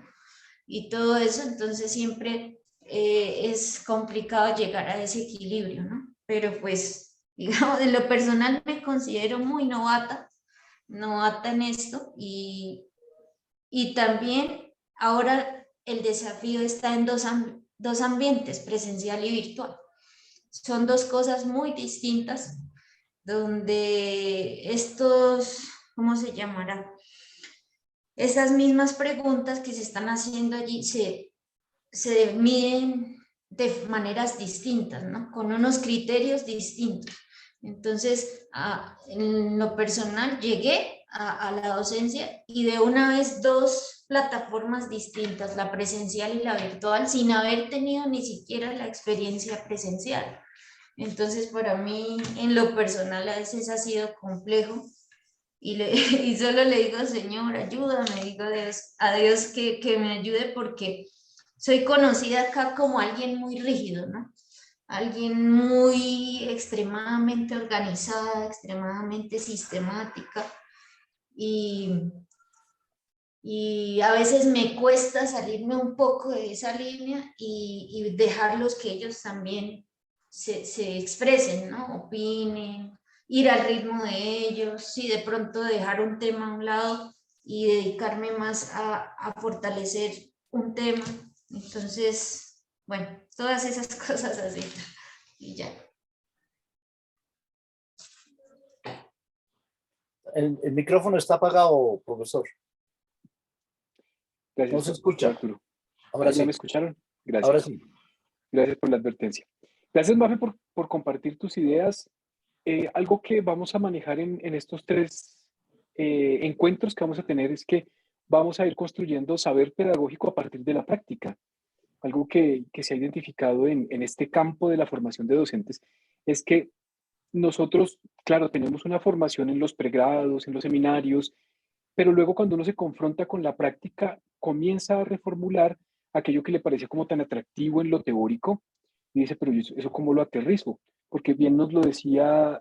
y todo eso, entonces siempre es complicado llegar a ese equilibrio, ¿no? Pero pues, digamos, en lo personal me considero muy novata en esto y también ahora el desafío está en dos ambientes, presencial y virtual. Son dos cosas muy distintas donde ¿cómo se llamará? Estas mismas preguntas que se están haciendo allí se miden de maneras distintas, ¿no? Con unos criterios distintos. Entonces, en lo personal, llegué a la docencia y de una vez dos plataformas distintas, la presencial y la virtual, sin haber tenido ni siquiera la experiencia presencial. Entonces, para mí, en lo personal, a veces ha sido complejo y solo le digo, Señor, ayúdame, digo a Dios que me ayude porque soy conocida acá como alguien muy rígido, ¿no? Alguien muy extremadamente organizada, extremadamente sistemática y a veces me cuesta salirme un poco de esa línea y dejarlos que ellos también se expresen, ¿no? Opinen, ir al ritmo de ellos, y de pronto dejar un tema a un lado y dedicarme más a fortalecer un tema. Entonces, bueno, todas esas cosas así y ya. El micrófono está apagado, profesor. Gracias, No se escucha. Arturo. Ahora ¿Ya sí. me escucharon? Gracias. Ahora sí. Gracias por la advertencia. Gracias, Mafe, por compartir tus ideas. Algo que vamos a manejar en estos tres encuentros que vamos a tener es que vamos a ir construyendo saber pedagógico a partir de la práctica. Algo que se ha identificado en este campo de la formación de docentes es que nosotros, claro, tenemos una formación en los pregrados, en los seminarios, pero luego cuando uno se confronta con la práctica, comienza a reformular aquello que le parecía como tan atractivo en lo teórico y dice, pero ¿eso cómo lo aterrizo? Porque bien nos lo decía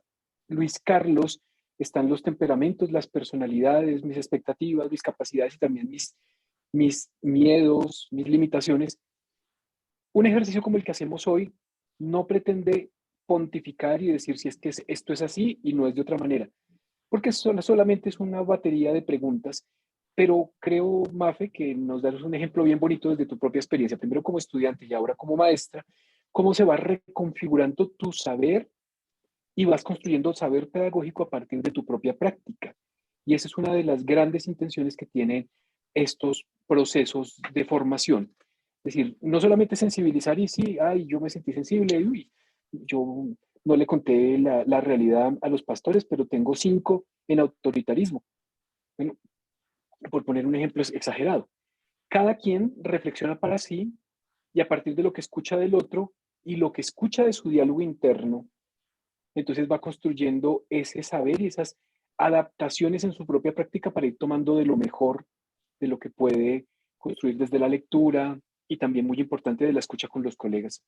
Luis Carlos, están los temperamentos, las personalidades, mis expectativas, mis capacidades y también mis miedos, mis limitaciones. Un ejercicio como el que hacemos hoy no pretende pontificar y decir si es que esto es así y no es de otra manera, porque solamente es una batería de preguntas, pero creo, Mafe, que nos das un ejemplo bien bonito desde tu propia experiencia, primero como estudiante y ahora como maestra, cómo se va reconfigurando tu saber y vas construyendo saber pedagógico a partir de tu propia práctica. Y esa es una de las grandes intenciones que tienen estos procesos de formación. Es decir, no solamente sensibilizar y sí, ay, yo me sentí sensible, uy, yo no le conté la realidad a los pastores, pero tengo 5 en autoritarismo. Bueno, por poner un ejemplo exagerado. Cada quien reflexiona para sí y a partir de lo que escucha del otro y lo que escucha de su diálogo interno, entonces va construyendo ese saber y esas adaptaciones en su propia práctica para ir tomando de lo mejor de lo que puede construir desde la lectura y también muy importante de la escucha con los colegas,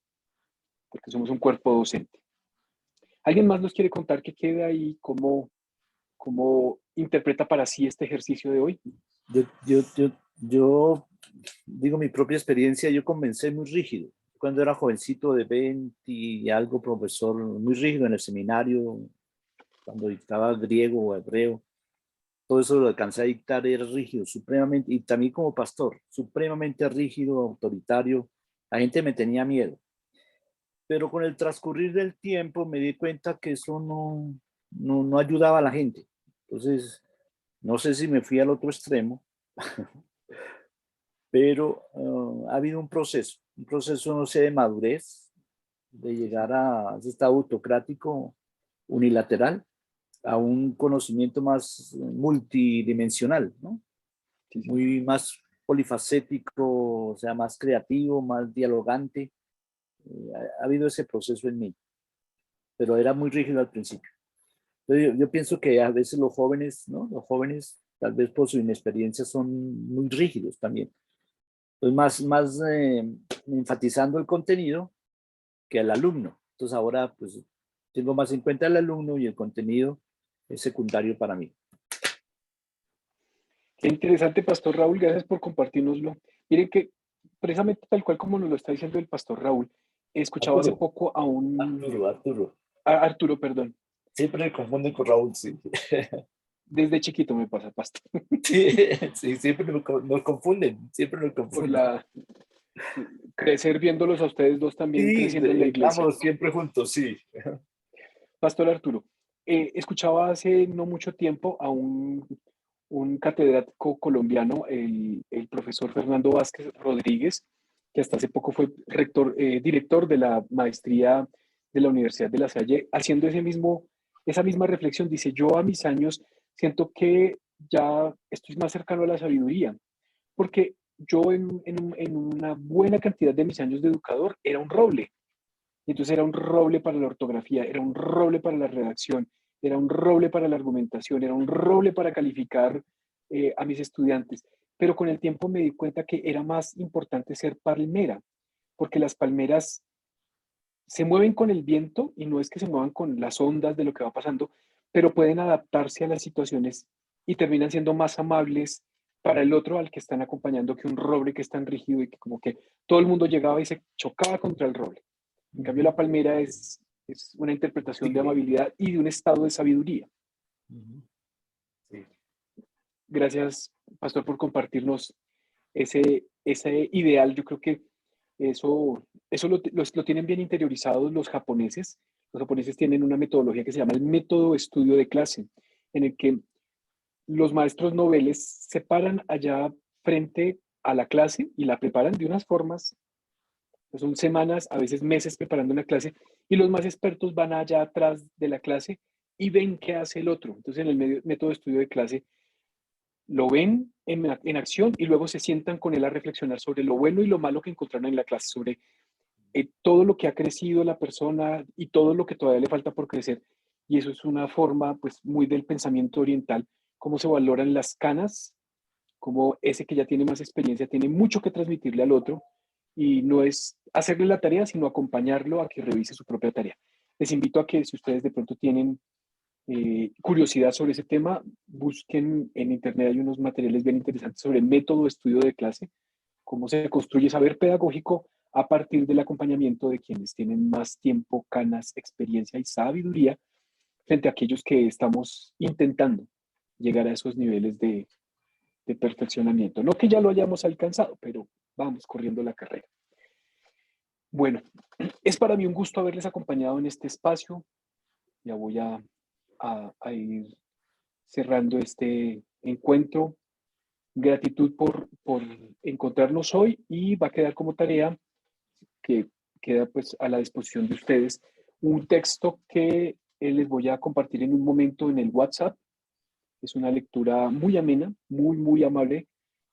porque somos un cuerpo docente. ¿Alguien más nos quiere contar qué queda ahí, cómo interpreta para sí este ejercicio de hoy? Yo digo mi propia experiencia, yo comencé muy rígido. Cuando era jovencito de 20 y algo, profesor, muy rígido en el seminario, cuando dictaba griego o hebreo, todo eso lo alcancé a dictar, era rígido, supremamente, y también como pastor, supremamente rígido, autoritario. La gente me tenía miedo. Pero con el transcurrir del tiempo me di cuenta que eso no ayudaba a la gente. Entonces, no sé si me fui al otro extremo, pero ha habido un proceso, no sé, de madurez, de llegar a ese estado autocrático unilateral, a un conocimiento más multidimensional, ¿no? Muy más polifacético, o sea, más creativo, más dialogante. Ha habido ese proceso en mí, pero era muy rígido al principio. Entonces, yo pienso que a veces los jóvenes, ¿no? Los jóvenes, tal vez por su inexperiencia, son muy rígidos también. Entonces, más enfatizando el contenido que al alumno. Entonces, ahora, pues, tengo más en cuenta al alumno y el contenido es secundario para mí. Qué interesante, Pastor Raúl, gracias por compartirnoslo. Miren que precisamente tal cual como nos lo está diciendo el Pastor Raúl, he escuchado hace poco a Arturo. Arturo, perdón. Siempre me confunden con Raúl, sí. Desde chiquito me pasa, Pastor. Sí, siempre nos confunden, siempre nos Por confunden. crecer viéndolos a ustedes dos también Sí, creciendo en la iglesia. vamos siempre juntos, sí. Pastor Arturo, escuchaba hace no mucho tiempo a un catedrático colombiano, el profesor Fernando Vázquez Rodríguez, que hasta hace poco fue director de la maestría de la Universidad de La Salle, haciendo esa misma reflexión. Dice, yo a mis años siento que ya estoy más cercano a la sabiduría, porque yo en una buena cantidad de mis años de educador era un roble. Entonces era un roble para la ortografía, era un roble para la redacción, era un roble para la argumentación, era un roble para calificar a mis estudiantes. Pero con el tiempo me di cuenta que era más importante ser palmera, porque las palmeras se mueven con el viento y no es que se muevan con las ondas de lo que va pasando, pero pueden adaptarse a las situaciones y terminan siendo más amables para el otro al que están acompañando que un roble que es tan rígido y que como que todo el mundo llegaba y se chocaba contra el roble. En cambio, la palmera es una interpretación de amabilidad y de un estado de sabiduría. Sí. Gracias, Pastor, por compartirnos ese ideal. Yo creo que eso lo tienen bien interiorizados los japoneses. Los japoneses tienen una metodología que se llama el método estudio de clase, en el que los maestros noveles se paran allá frente a la clase y la preparan de unas formas. Son semanas, a veces meses preparando una clase y los más expertos van allá atrás de la clase y ven qué hace el otro. Entonces, en el método de estudio de clase, lo ven en acción y luego se sientan con él a reflexionar sobre lo bueno y lo malo que encontraron en la clase, sobre todo lo que ha crecido la persona y todo lo que todavía le falta por crecer. Y eso es una forma, pues, muy del pensamiento oriental, cómo se valoran las canas, cómo ese que ya tiene más experiencia tiene mucho que transmitirle al otro y no es hacerle la tarea, sino acompañarlo a que revise su propia tarea. Les invito a que si ustedes de pronto tienen curiosidad sobre ese tema, busquen en internet, hay unos materiales bien interesantes sobre el método de estudio de clase, cómo se construye saber pedagógico a partir del acompañamiento de quienes tienen más tiempo, canas, experiencia y sabiduría frente a aquellos que estamos intentando llegar a esos niveles de perfeccionamiento. No que ya lo hayamos alcanzado, pero vamos corriendo la carrera. Bueno, es para mí un gusto haberles acompañado en este espacio. Ya voy a ir cerrando este encuentro. gratitud por encontrarnos hoy y va a quedar como tarea que queda pues a la disposición de ustedes un texto que les voy a compartir en un momento en el WhatsApp. Es una lectura muy amena, muy amable,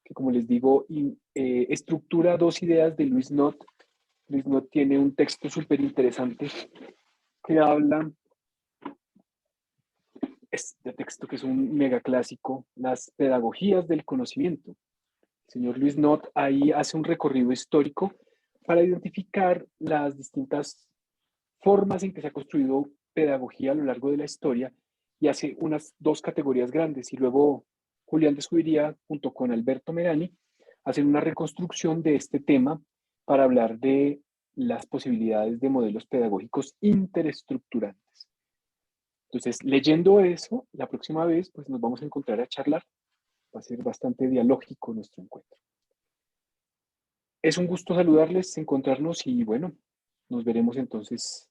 que como les digo, estructura dos ideas de Luis Nott. Luis Nott tiene un texto súper interesante que habla, este texto que es un mega clásico, las pedagogías del conocimiento. El señor Luis Nott ahí hace un recorrido histórico para identificar las distintas formas en que se ha construido pedagogía a lo largo de la historia y hace unas dos categorías grandes. Y luego Julián de Subiría, junto con Alberto Merani, hacen una reconstrucción de este tema para hablar de las posibilidades de modelos pedagógicos interestructurantes. Entonces, leyendo eso, la próxima vez pues nos vamos a encontrar a charlar. Va a ser bastante dialógico nuestro encuentro. Es un gusto saludarles, encontrarnos y bueno, nos veremos entonces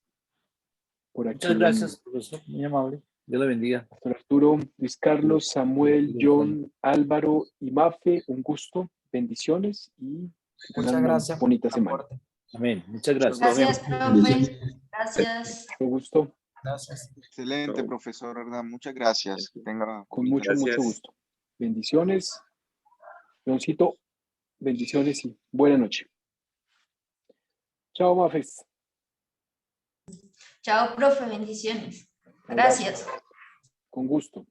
por aquí. Muchas gracias, profesor, muy amable. Dios le bendiga. Pastor Arturo, Luis Carlos, Samuel, John, Álvaro y Mafe, un gusto, bendiciones y Muchas gracias. bonita semana. Amén. Muchas gracias. Gracias, profe. Gracias. Mucho gusto. Gracias. Excelente, profesor Hernán. Muchas gracias. Que tenga Con mucho gusto. Bendiciones. Leoncito, bendiciones y buena noche. Chao, Mafes. Chao, profe. Bendiciones. Gracias. Con gusto.